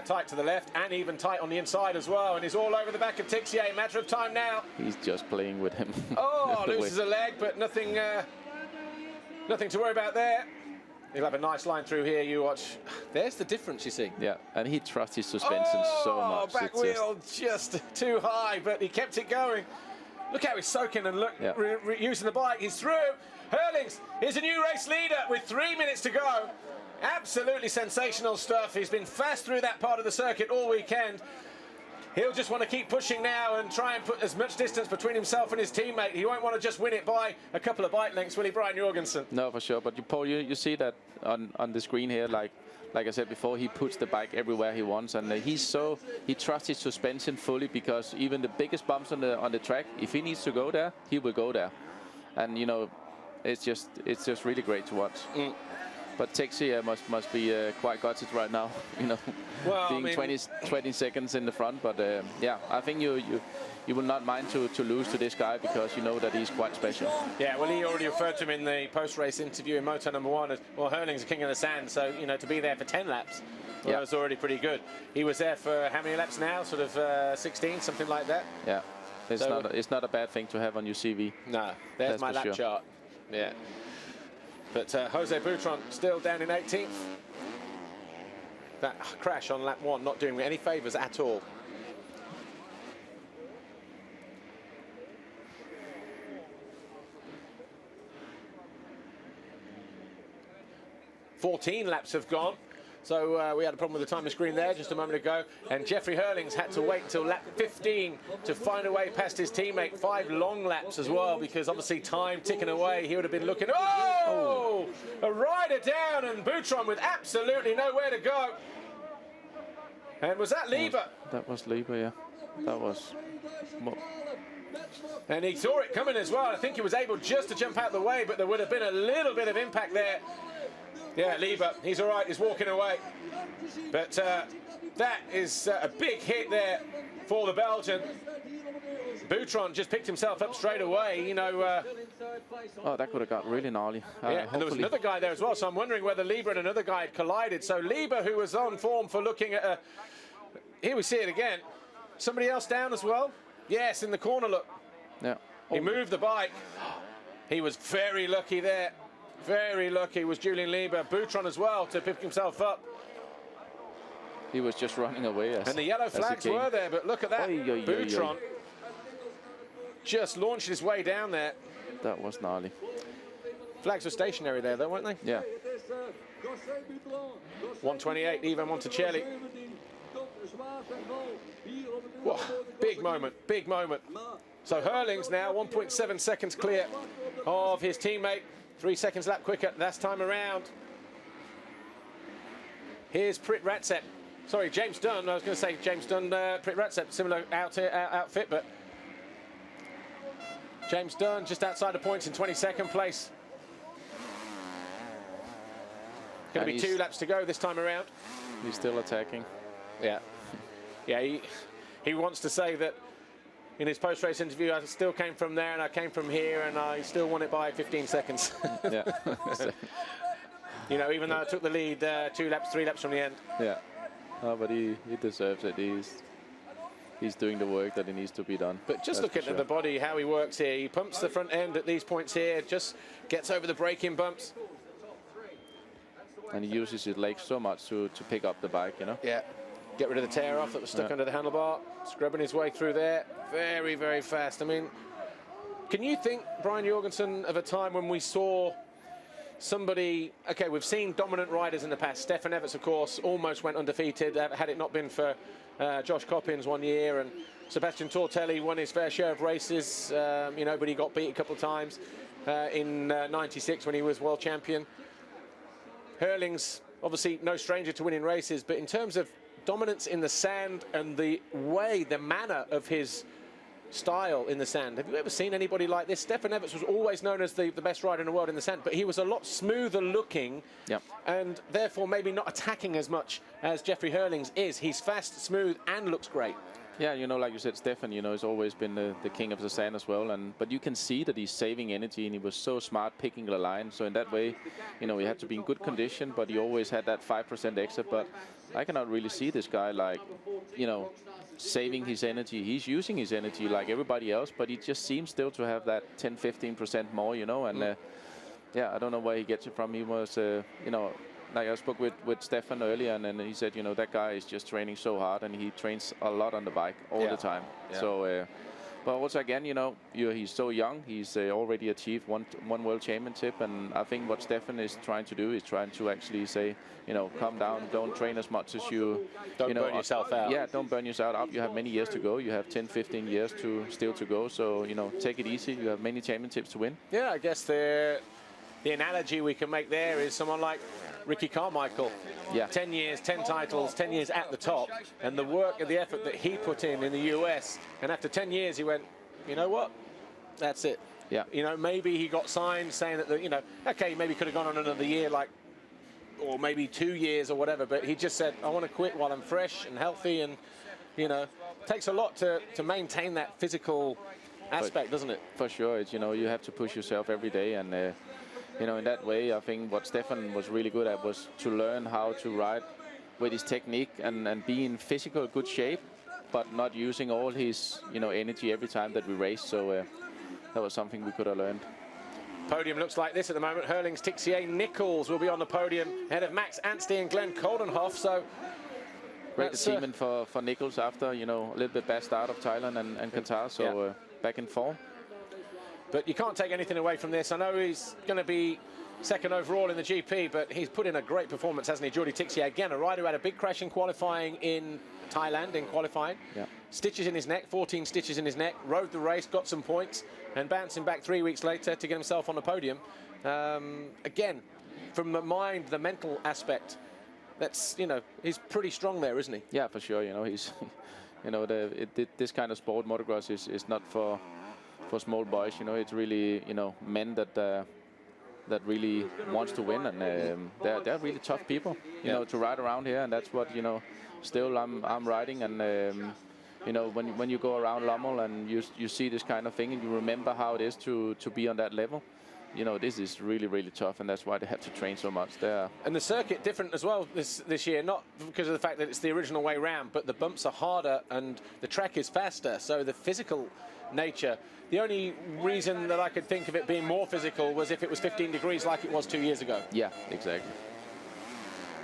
tight to the left, and even tight on the inside as well, and he's all over the back of Tixier. Matter of time now. He's just playing with him. Oh, loses a leg, but nothing to worry about there. He'll have a nice line through here, you watch. There's the difference, you see. Yeah, and he trusts his suspension so much. Oh, back wheel just too high, but he kept it going. Look how he's soaking and look, using the bike. He's through. Hurlings is a new race leader with 3 minutes to go. Absolutely sensational stuff. He's been fast through that part of the circuit all weekend. He'll just want to keep pushing now and try and put as much distance between himself and his teammate. He won't want to just win it by a couple of bike lengths, will he, Brian Jorgensen? No, for sure. But Paul, you see that on the screen here, like I said before, he puts the bike everywhere he wants, and he trusts his suspension fully, because even the biggest bumps on the track, if he needs to go there, he will go there. And you know, it's just really great to watch. But Texi must be quite gutted right now, you know, well, being I mean, 20 seconds in the front. But yeah, I think you will not mind to lose to this guy because you know that he's quite special. Yeah, well, he already referred to him in the post-race interview in Moto number 1 as, well, Hurling's the king of the sand, so, you know, to be there for 10 laps, well, that was already pretty good. He was there for how many laps now? Sort of 16, something like that? Yeah, it's not a bad thing to have on your CV. No, there's my lap chart. Yeah. But Jose Butron still down in 18th. That crash on lap 1 not doing me any favours at all. "14 laps have gone." So we had a problem with the timing screen there just a moment ago. And Jeffrey Hurlings had to wait until lap 15 to find a way past his teammate. 5 long laps as well, because obviously time ticking away. He would have been looking, oh! A rider down, and Butron with absolutely nowhere to go. And was that Lieber? That was Lieber, yeah. That was... And he saw it coming as well. I think he was able just to jump out the way, but there would have been a little bit of impact there. Yeah, Lieber, he's all right, he's walking away. But that is a big hit there for the Belgian. Butron just picked himself up straight away, you know. Oh, that could have got really gnarly. Yeah, and there was another guy there as well, so I'm wondering whether Lieber and another guy had collided. So Lieber, who was on form for looking at here we see it again. Somebody else down as well? Yes, in the corner, look. Yeah. He moved the bike. He was very lucky there. Very lucky was Julian Lieber. Butron as well to pick himself up. He was just running away. And the yellow flags were there, but look at that. Butron just launched his way down there. That was gnarly. Flags were stationary there, though, weren't they? Yeah. 128, Ivan Monticelli. Whoa, big moment, big moment. So Hurlings now 1.7 seconds clear of his teammate. 3 seconds lap quicker last time around. Here's Prit Ratzep. Sorry, James Dunn. I was going to say James Dunn, Prit Ratzep, similar outfit, but James Dunn just outside the points in 22nd place. Going to be 2 laps to go this time around. He's still attacking. Yeah. Yeah, he wants to say that in his post-race interview, I still came from there and I came from here and I still won it by 15 seconds. Yeah. You know, even though I took the lead 2 laps, 3 laps from the end. Yeah. No, but he deserves it. He's doing the work that he needs to be done. But just look at the body, how he works here. He pumps the front end at these points here, just gets over the braking bumps. And he uses his legs so much to pick up the bike, you know? Yeah. Get rid of the tear off that was stuck under the handlebar. Scrubbing his way through there. Very, very fast. I mean, can you think, Brian Jorgensen, of a time when we saw somebody... Okay, we've seen dominant riders in the past. Stefan Everts, of course, almost went undefeated had it not been for Josh Coppins one year. And Sebastian Tortelli won his fair share of races, you know, but he got beat a couple of times in '96 when he was world champion. Hurlings, obviously no stranger to winning races, but in terms of dominance in the sand and the way, the manner of his style in the sand. Have you ever seen anybody like this? Stefan Everts was always known as the best rider in the world in the sand, but he was a lot smoother looking, and therefore maybe not attacking as much as Jeffrey Hurlings is. He's fast, smooth, and looks great. Yeah, you know, like you said, Stefan, you know, has always been the king of the sand as well. But you can see that he's saving energy, and he was so smart picking the line. So in that way, you know, he had to be in good condition, but he always had that 5% extra. But I cannot really see this guy, like, you know, saving his energy. He's using his energy like everybody else, but he just seems still to have that 10-15% more, you know. And yeah, I don't know where he gets it from. He was, you know, like I spoke with Stefan earlier, and then he said, you know, that guy is just training so hard, and he trains a lot on the bike all the time. Yeah. So, but also again, you know, he's so young. He's already achieved one world championship, and I think what Stefan is trying to do is trying to actually say, you know, calm down, don't train as much as you. Don't burn yourself out. Yeah, don't burn yourself out. You have many years to go. You have 10-15 years still to go. So, you know, take it easy. You have many championships to win. Yeah, I guess the analogy we can make there is someone like Ricky Carmichael. Yeah. 10 years, 10 titles, 10 years at the top, and the work and the effort that he put in the US. And after 10 years, he went, you know what? That's it. Yeah. You know, maybe he got signed saying that, you know, okay, maybe could have gone on another year like or maybe 2 years or whatever, but he just said, I want to quit while I'm fresh and healthy, and, you know, it takes a lot to maintain that physical aspect, doesn't it? For sure. It's, you know, you have to push yourself every day, and, you know, in that way, I think what Stefan was really good at was to learn how to ride with his technique and be in physical good shape, but not using all his, you know, energy every time that we race. So that was something we could have learned. Podium looks like this at the moment. Hurlings, Tixier, Nichols will be on the podium ahead of Max Anstey and Glenn Coldenhoff. So great achievement for Nichols after, you know, a little bit bad start of Thailand and Qatar. So back in form. But you can't take anything away from this. I know he's going to be second overall in the GP, but he's put in a great performance, hasn't he? Jordi Tixier, again, a rider who had a big crash in qualifying in Thailand, in qualifying. Yeah. Stitches in his neck, 14 stitches in his neck, rode the race, got some points, and bouncing back 3 weeks later to get himself on the podium. Again, from the mind, the mental aspect, that's, you know, he's pretty strong there, isn't he? Yeah, for sure. You know, he's, you know, this kind of sport, motocross, is not for small boys. You know, it's really, you know, men that really wants to win, and they're really tough people, you know, to ride around here, and that's what, you know, still I'm riding, and you know, when you go around Lommel and you see this kind of thing and you remember how it is to be on that level, you know, this is really, really tough, and that's why they have to train so much there. And the circuit different as well this year, not because of the fact that it's the original way round, but the bumps are harder and the track is faster, so the physical nature. The only reason that I could think of it being more physical was if it was 15 degrees like it was 2 years ago. Yeah, exactly.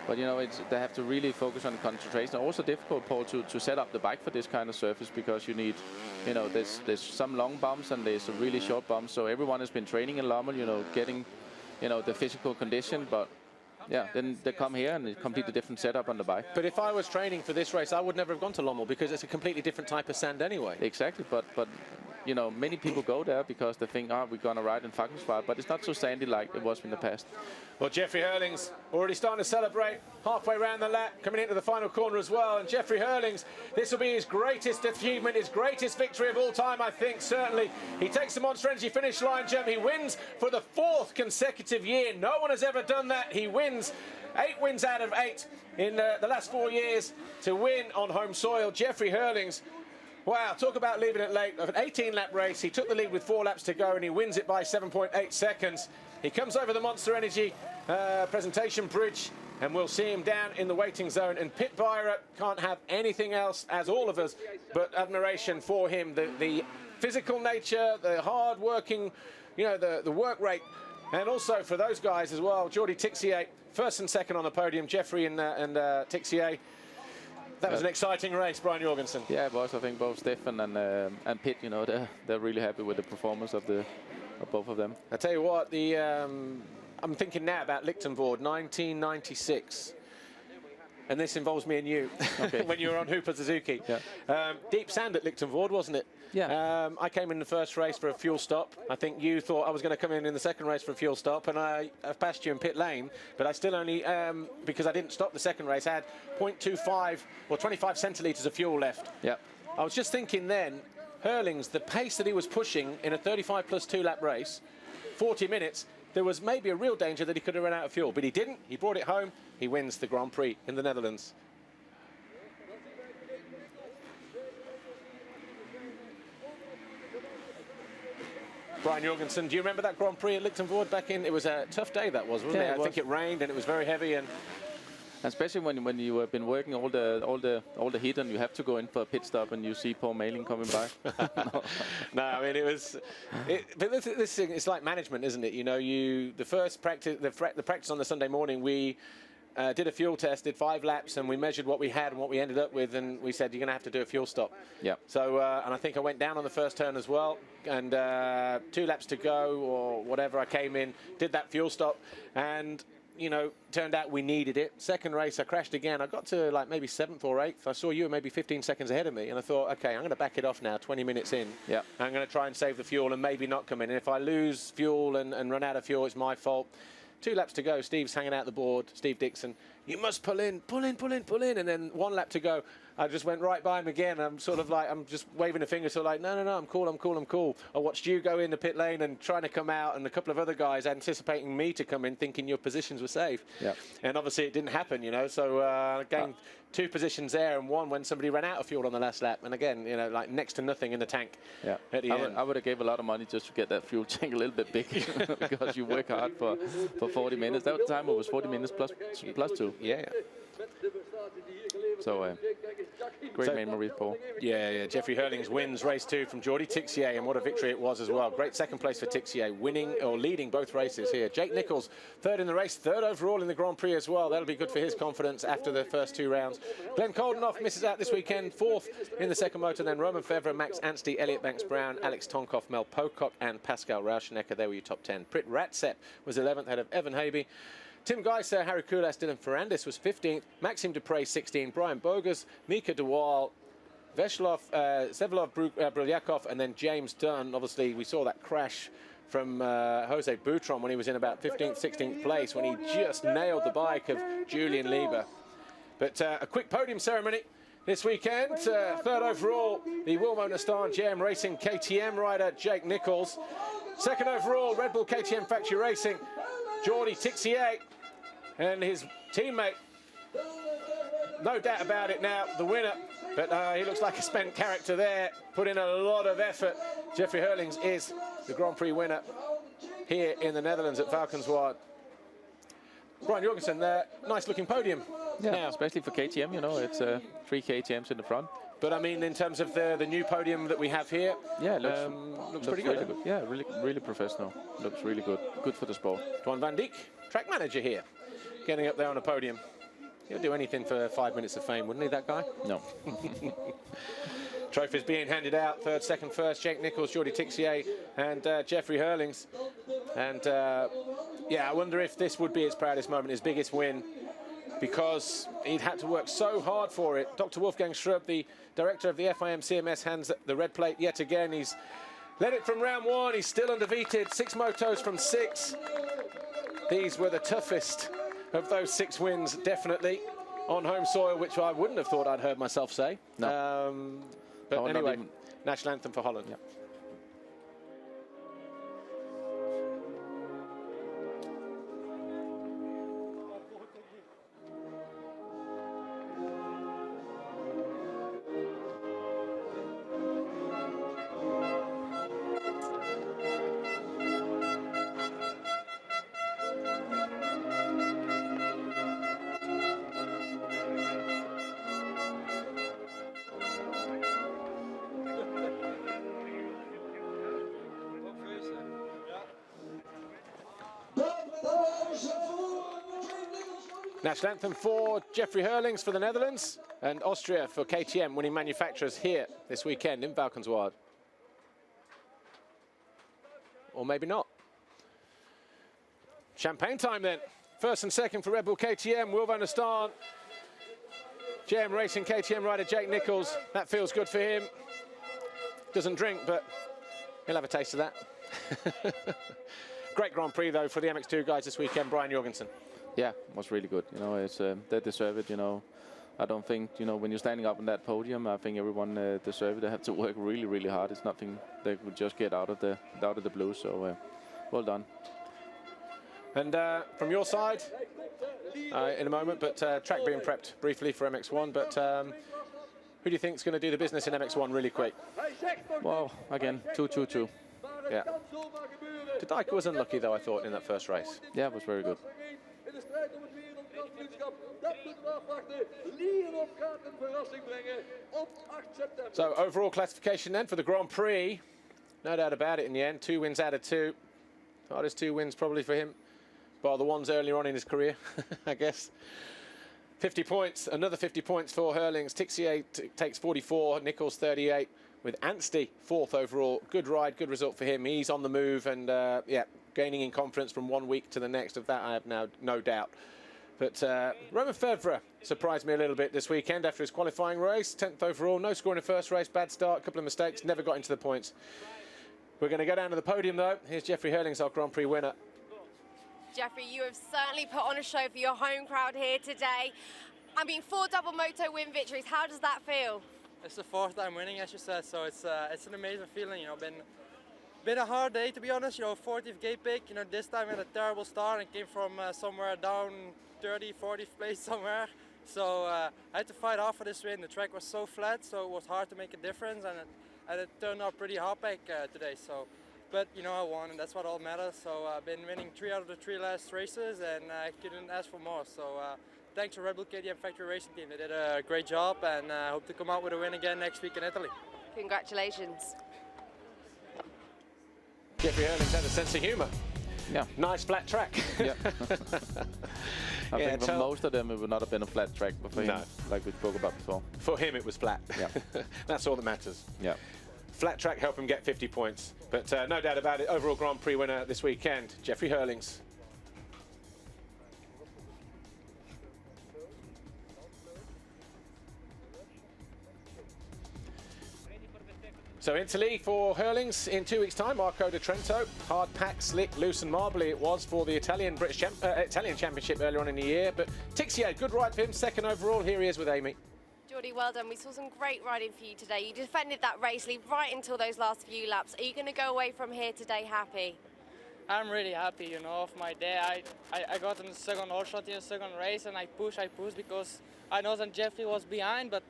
But, you know, they have to really focus on concentration. Also difficult, Paul, to set up the bike for this kind of surface, because you need, you know, there's some long bumps and there's some really short bumps. So everyone has been training in Lommel, you know, getting, you know, the physical condition. But, yeah, then they come here and it's a completely different setup on the bike. But if I was training for this race, I would never have gone to Lommel, because it's a completely different type of sand anyway. Exactly, but you know, many people go there because they think, we're going to ride in Falkenswald, but it's not so sandy like it was in the past. Well, Jeffrey Hurlings already starting to celebrate halfway around the lap, coming into the final corner as well. And Jeffrey Hurlings, this will be his greatest achievement, his greatest victory of all time, I think, certainly. He takes the Monster Energy finish line jump. He wins for the 4th consecutive year. No one has ever done that. He wins 8 wins out of 8 in the last 4 years to win on home soil. Jeffrey Hurlings, wow, talk about leaving it late. Of an 18-lap race, he took the lead with 4 laps to go, and he wins it by 7.8 seconds. He comes over the Monster Energy presentation bridge, and we'll see him down in the waiting zone. And Pit Byra can't have anything else, as all of us, but admiration for him. The physical nature, the hard-working, you know, the work rate, and also for those guys as well. Jordi Tixier, 1st and 2nd on the podium. Jeffrey and Tixier. That was an exciting race, Brian Jorgensen. Yeah, it was. I think both Stefan and Pitt, you know, they're really happy with the performance of both of them. I tell you what, I'm thinking now about Lichtenvoorde, 1996. And this involves me and you, okay. When you were on Hooper Suzuki. Yeah. Deep sand at Lichtenvoorde, wasn't it? Yeah. I came in the first race for a fuel stop. I think you thought I was going to come in the second race for a fuel stop, and I passed you in pit lane, but I still only, because I didn't stop the second race, I had 0.25 or 25 centilitres of fuel left. Yeah. I was just thinking then, Hurlings, the pace that he was pushing in a 35 plus 2-lap race, 40 minutes, there was maybe a real danger that he could have run out of fuel, but he didn't. He brought it home. He wins the Grand Prix in the Netherlands. Brian Jorgensen, do you remember that Grand Prix at Lichtenvoorde back in? It was a tough day, that was, wasn't it? I think it rained and it was very heavy, and especially when you have been working all the heat and you have to go in for a pit stop and you see Paul Malin coming by. No, I mean, it was. But this thing, it's like management, isn't it? You know, the first practice, the practice on the Sunday morning, we did a fuel test, did 5 laps, and we measured what we had and what we ended up with, and we said, you're going to have to do a fuel stop. Yeah. So, and I think I went down on the first turn as well, and 2 laps to go or whatever, I came in, did that fuel stop, and, you know, turned out we needed it. Second race, I crashed again. I got to like maybe 7th or 8th. I saw you were maybe 15 seconds ahead of me, and I thought, okay, I'm going to back it off now, 20 minutes in. Yeah. I'm going to try and save the fuel and maybe not come in. And if I lose fuel and run out of fuel, it's my fault. 2 laps to go. Steve's hanging out the board, Steve Dixon, you must pull in, pull in, pull in, pull in. And then 1 lap to go, I just went right by him again. I'm sort of like, I'm just waving a finger, so like, no, I'm cool, I'm cool, I'm cool. I watched you go in the pit lane and trying to come out, and a couple of other guys anticipating me to come in, thinking your positions were safe. Yeah. And obviously it didn't happen, you know, so gained 2 positions there, and 1 when somebody ran out of fuel on the last lap. And again, you know, like next to nothing in the tank. Yeah. At the end. I would have gave a lot of money just to get that fuel tank a little bit bigger because you work hard for 40 minutes. That time it was 40 minutes plus 2. Yeah. So great memories, Paul. Yeah. Jeffrey Hurlings wins race 2 from Jordi Tixier, and what a victory it was as well. Great second place for Tixier, winning or leading both races here. Jake Nichols, 3rd in the race, 3rd overall in the Grand Prix as well. That'll be good for his confidence after the first 2 rounds. Glenn Koldenoff misses out this weekend, 4th in the second motor. Then Roman Fevre, Max Anstey, Elliot Banks-Brown, Alex Tonkoff, Mel Pocock, and Pascal Rauschenecker. They were your top 10. Prit Ratsep was 11th, ahead of Evan Habe. Tim Geiser, Harry Koulas, Dylan Ferrandis was 15th, Maxime Dupre 16th, Brian Bogus, Mika DeWaal, Veshlov, Sevlov Brilyakov, and then James Dunn. Obviously, we saw that crash from Jose Boutron when he was in about 15th, 16th place, when he just nailed the bike of Julian Lieber. But a quick podium ceremony this weekend. 3rd overall, the Wilmona Star GM Racing KTM rider Jake Nichols. 2nd overall, Red Bull KTM Factory Racing, Jordi Tixier, and his teammate, no doubt about it now, the winner, but he looks like a spent character there, put in a lot of effort. Jeffrey Hurlings is the Grand Prix winner here in the Netherlands at Valkenswaard. Brian Jorgensen there, nice looking podium. Yeah, now, especially for KTM, you know, it's 3 KTMs in the front. But I mean, in terms of the new podium that we have here, yeah, it looks pretty good. Really good. Yeah, really professional. Looks really good. Good for the sport. Dwan van Dijk, track manager here, getting up there on a podium. He'll do anything for 5 minutes of fame, wouldn't he, that guy? No. Trophies being handed out, 3rd, 2nd, 1st, Jake Nichols, Jordi Tixier, and Jeffrey Hurlings. And yeah, I wonder if this would be his proudest moment, his biggest win, because he'd had to work so hard for it. Dr. Wolfgang Schrub, the director of the FIM CMS, hands the red plate yet again. He's led it from round 1. He's still undefeated. 6 motos from 6. These were the toughest of those 6 wins, definitely, on home soil, which I wouldn't have thought I'd heard myself say. No. But anyway, national anthem for Holland. Yeah. National anthem for Jeffrey Hurlings for the Netherlands, and Austria for KTM, winning manufacturers here this weekend in Valkenswaard. Or maybe not. Champagne time then. 1st and 2nd for Red Bull KTM, Will van der Staan. GM Racing KTM rider Jake Nichols. That feels good for him. Doesn't drink, but he'll have a taste of that. Great Grand Prix though for the MX2 guys this weekend, Brian Jorgensen. Yeah, it was really good. You know, it's they deserve it. You know, I don't think, you know, when you're standing up on that podium, I think everyone deserves it. They have to work really hard. It's nothing they could just get out of the blue. So well done. And from your side, in a moment, but track being prepped briefly for MX1. But who do you think is going to do the business in MX1 really quick? Well, again, 2-2-2. Yeah. De Dijk was unlucky though, I thought, in that first race. Yeah, it was very good. So overall classification then for the Grand Prix, no doubt about it in the end. 2 wins out of 2. Hardest 2 wins probably for him, bar the ones earlier on in his career, I guess. 50 points, another 50 points for Hurlings. Tixier takes 44, Nichols 38, with Anstey 4th overall. Good ride, good result for him. He's on the move and yeah, gaining in confidence from 1 week to the next. Of that I have now no doubt. But Roman Fevre surprised me a little bit this weekend after his qualifying race. 10th overall, no score in the first race, bad start, a couple of mistakes, never got into the points. We're going to go down to the podium though. Here's Jeffrey Hurlings, our Grand Prix winner. Jeffrey, you have certainly put on a show for your home crowd here today. I mean, 4 double moto win victories. How does that feel? It's the 4th time winning, as you said, so it's an amazing feeling. You know, been a hard day, to be honest. You know, 40th gate pick. You know, this time we had a terrible start and came from somewhere down 30th, 40th place somewhere. So I had to fight hard for this win. The track was so flat, so it was hard to make a difference, and it turned out pretty hard back today. So, but you know, I won, and that's what all matters. So I've been winning 3 out of the 3 last races, and I couldn't ask for more. So thanks to Red Bull KTM Factory Racing Team. They did a great job, and I hope to come out with a win again next week in Italy. Congratulations. Jeffrey Hurlings had a sense of humour. Yeah. Nice flat track. Yeah. I think for most of them it would not have been a flat track, but for him, like we spoke about before. For him it was flat. Yeah. That's all that matters. Yeah. Flat track helped him get 50 points. But no doubt about it, overall Grand Prix winner this weekend, Jeffrey Hurlings. So Italy for Hurlings in 2 weeks' time. Arco di Trento, hard pack, slick, loose and marbly it was for the Italian Championship earlier on in the year. But Tixier, good ride for him, 2nd overall. Here he is with Amy. Geordie, well done. We saw some great riding for you today. You defended that race lead right until those last few laps. Are you going to go away from here today happy? I'm really happy, you know, of my day. I got in the 2nd hole shot in the 2nd race, and I pushed because I know that Jeffrey was behind, but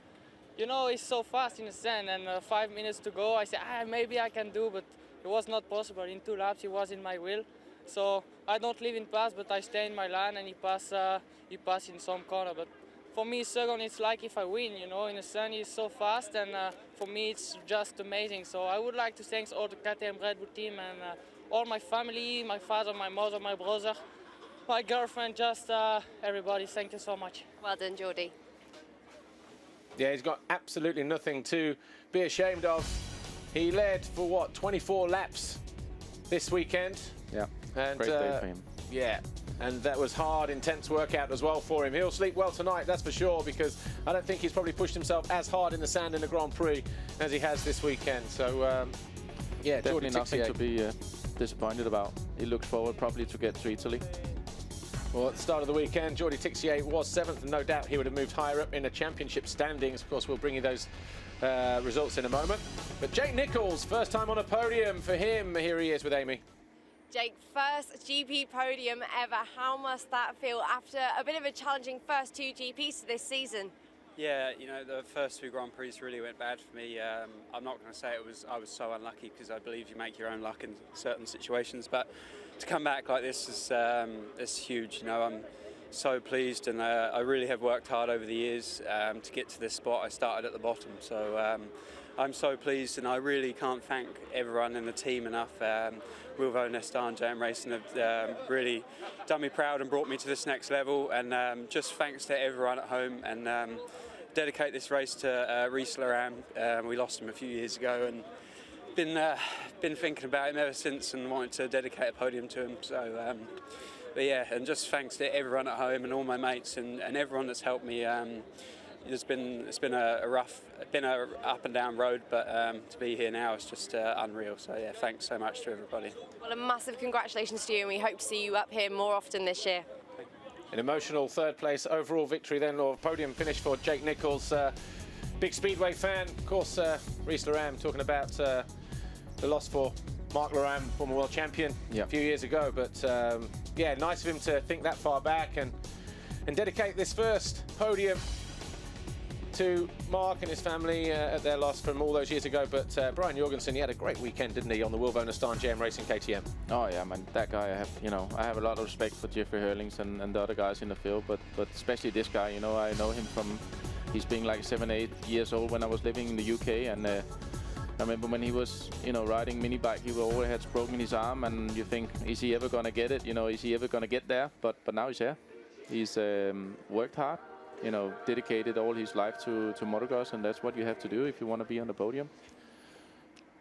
you know, he's so fast in the sand, and 5 minutes to go, I said, maybe I can do, but it was not possible. In 2 laps, he was in my wheel. So I don't leave in pass, but I stay in my line, and he pass in some corner. But for me, 2nd, it's like if I win, you know, in the sun, he's so fast, and for me, it's just amazing. So I would like to thank all the KTM Red Bull team and all my family, my father, my mother, my brother, my girlfriend, just everybody. Thank you so much. Well done, Geordie. Yeah, he's got absolutely nothing to be ashamed of. He led for, what, 24 laps this weekend? Yeah, and, great day for him. Yeah, and that was hard, intense workout as well for him. He'll sleep well tonight, that's for sure, because I don't think he's probably pushed himself as hard in the sand in the Grand Prix as he has this weekend. So, yeah, definitely nothing to be disappointed about. He looks forward probably to get to Italy. Well, at the start of the weekend, Jordi Tixier was 7th, and no doubt he would have moved higher up in the championship standings. Of course, we'll bring you those results in a moment. But Jake Nichols, first time on a podium for him. Here he is with Amy. Jake, first GP podium ever. How must that feel after a bit of a challenging first 2 GPs this season? Yeah, you know, the first 2 Grand Prix really went bad for me. I'm not going to say I was so unlucky, because I believe you make your own luck in certain situations, but to come back like this is huge. You know, I'm so pleased, and I really have worked hard over the years to get to this spot. I started at the bottom, so I'm so pleased, and I really can't thank everyone in the team enough. Wilvo, Nestar and JM Racing have really done me proud and brought me to this next level, and just thanks to everyone at home, and dedicate this race to Rhys Laram. We lost him a few years ago, and been thinking about him ever since, and wanted to dedicate a podium to him. So, but yeah, and just thanks to everyone at home and all my mates and everyone that's helped me. It's been a rough, up and down road, but to be here now is just unreal. So yeah, thanks so much to everybody. Well, a massive congratulations to you, and we hope to see you up here more often this year. An emotional 3rd place overall victory then, or podium finish for Jake Nichols. Big Speedway fan, of course. Rhys Laram talking about the loss for Mark Laram, former world champion, a few years ago. But yeah, nice of him to think that far back and dedicate this first podium to Mark and his family at their loss from all those years ago. But Brian Jorgensen, he had a great weekend, didn't he, on the Wilvo Nestar and JM Racing KTM? Oh yeah, man, that guy, I have a lot of respect for Jeffrey Hurlings and the other guys in the field, but especially this guy. You know, I know him from he's being like 7-8 years old when I was living in the UK, and I remember when he was, riding mini bike, he always had broken his arm, and you think, is he ever gonna get it? Is he ever gonna get there? But now he's here. He's worked hard. Dedicated all his life to motocross, and that's what you have to do if you want to be on the podium.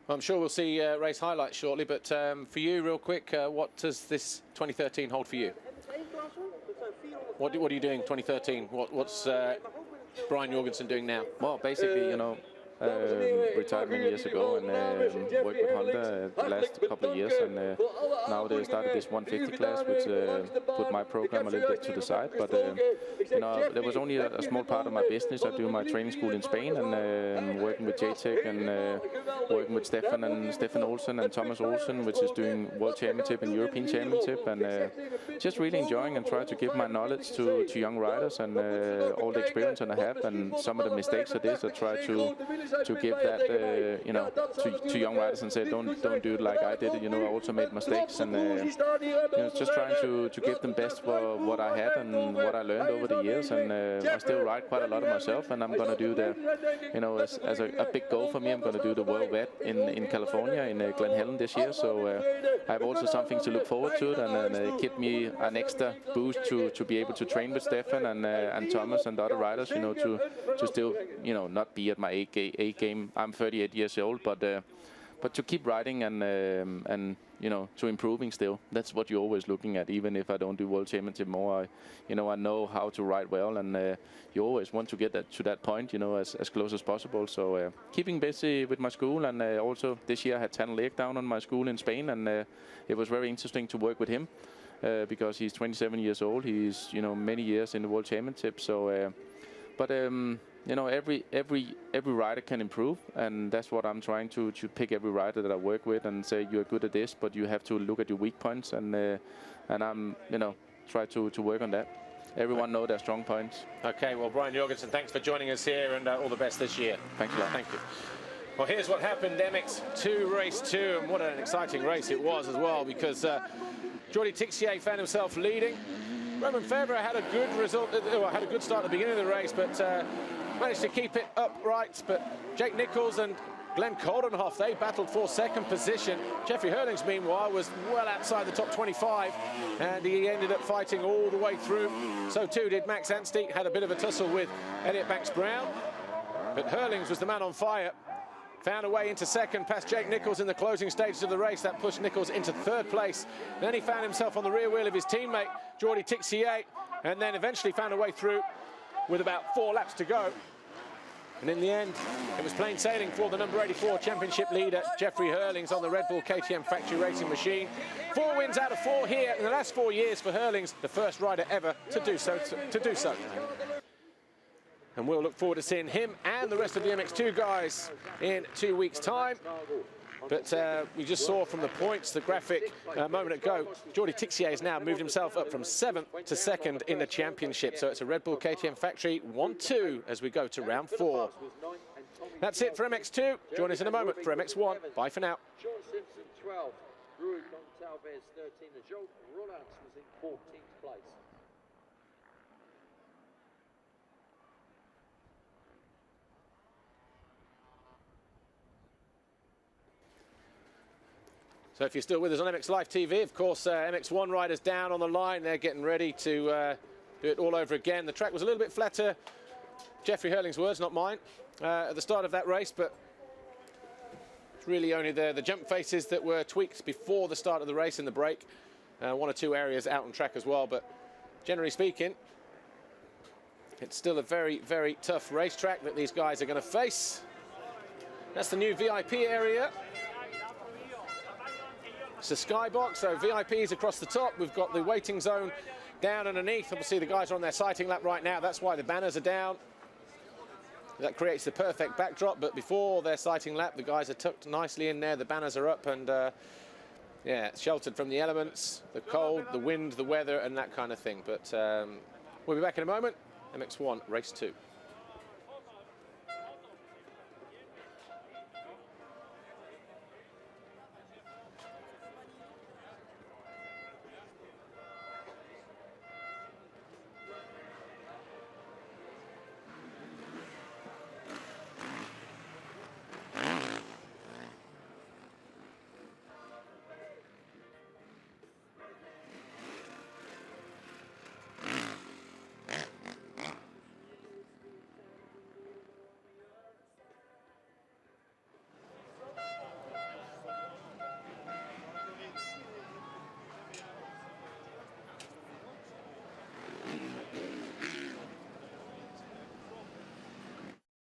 I'm sure we'll see race highlights shortly, but for you, real quick, what does this 2013 hold for you? What are you doing 2013? What's Brian Jorgensen doing now? Well, basically, retired many years ago and worked with Honda the last couple of years. And now they started this 150 class, which put my program a little bit to the side. But you know, there was only a small part of my business. I do my training school in Spain and working with JTech and working with Stefan Olsen and Thomas Olsen, which is doing World Championship and European Championship, and just really enjoying and try to give my knowledge to young riders and all the experience that I have and some of the mistakes I did. I try to give that you know, to young riders and say don't do it like I did it. You know, I also made mistakes, and you know, just trying to give them best for what I had and what I learned over the years. And I still ride quite a lot of myself, and I'm going to do the, you know, as a big goal for me, I'm going to do the World Vet in California in Glen Helen this year. So I have also something to look forward to, and give me an extra boost to be able to train with Stefan and Thomas and the other riders, you know, to still, you know, not be at my A game. I'm 38 years old, but to keep riding and you know, to improving still. That's what you're always looking at. Even if I don't do World Championship more, you know, I know how to ride well, and you always want to get to that point, you know, as close as possible. So keeping busy with my school, and also this year I had Tan Lake down on my school in Spain, and it was very interesting to work with him because he's 27 years old. He's, you know, many years in the World Championship. So, but you know, every rider can improve, and that's what I'm trying to pick every rider that I work with and say, you're good at this, but you have to look at your weak points, and I'm, you know, try to work on that. Everyone know their strong points. Okay, well, Brian Jorgensen, thanks for joining us here, and all the best this year. Thanks a lot. Thank you. Well, here's what happened, MX2 race 2, and what an exciting race it was as well, because Jordi Tixier found himself leading. Roman Febvre had a good result, had a good start at the beginning of the race, but managed to keep it upright. But Jake Nichols and Glenn Coldenhoff, they battled for second position. Jeffrey Hurlings, meanwhile, was well outside the top 25, and he ended up fighting all the way through. So too did Max Anstey, had a bit of a tussle with Elliot Banks-Brown. But Hurlings was the man on fire. Found a way into second, past Jake Nichols in the closing stages of the race. That pushed Nichols into third place. Then he found himself on the rear wheel of his teammate, Jordi Tixier, and then eventually found a way through with about 4 laps to go. And in the end, it was plain sailing for the number 84 championship leader, Jeffrey Hurlings, on the Red Bull KTM factory racing machine. 4 wins out of 4 here in the last 4 years for Hurlings, the first rider ever to do so. And we'll look forward to seeing him and the rest of the MX2 guys in 2 weeks' time. But we just saw from the points, the graphic a moment ago, Jordi Tixier has now moved himself up from 7th to 2nd in the championship. So it's a Red Bull KTM factory 1-2 as we go to round 4. That's it for MX2. Join us in a moment for MX1. Bye for now. Sean Simpson, 12. Rui Gonçalves, 13. And Joe Rollins was in 14th place. So if you're still with us on MX Live TV, of course, MX1 riders down on the line. They're getting ready to do it all over again. The track was a little bit flatter, Jeffrey Hurlings' words, not mine, at the start of that race, but it's really only the jump faces that were tweaked before the start of the race in the break. 1 or 2 areas out on track as well, but generally speaking, it's still a very, very tough racetrack that these guys are going to face. That's the new VIP area. It's a skybox, so VIPs across the top. We've got the waiting zone down underneath. Obviously, the guys are on their sighting lap right now. That's why the banners are down. That creates the perfect backdrop, but before their sighting lap, the guys are tucked nicely in there. The banners are up, and yeah, it's sheltered from the elements, the cold, the wind, the weather, and that kind of thing. But we'll be back in a moment. MX1 Race 2.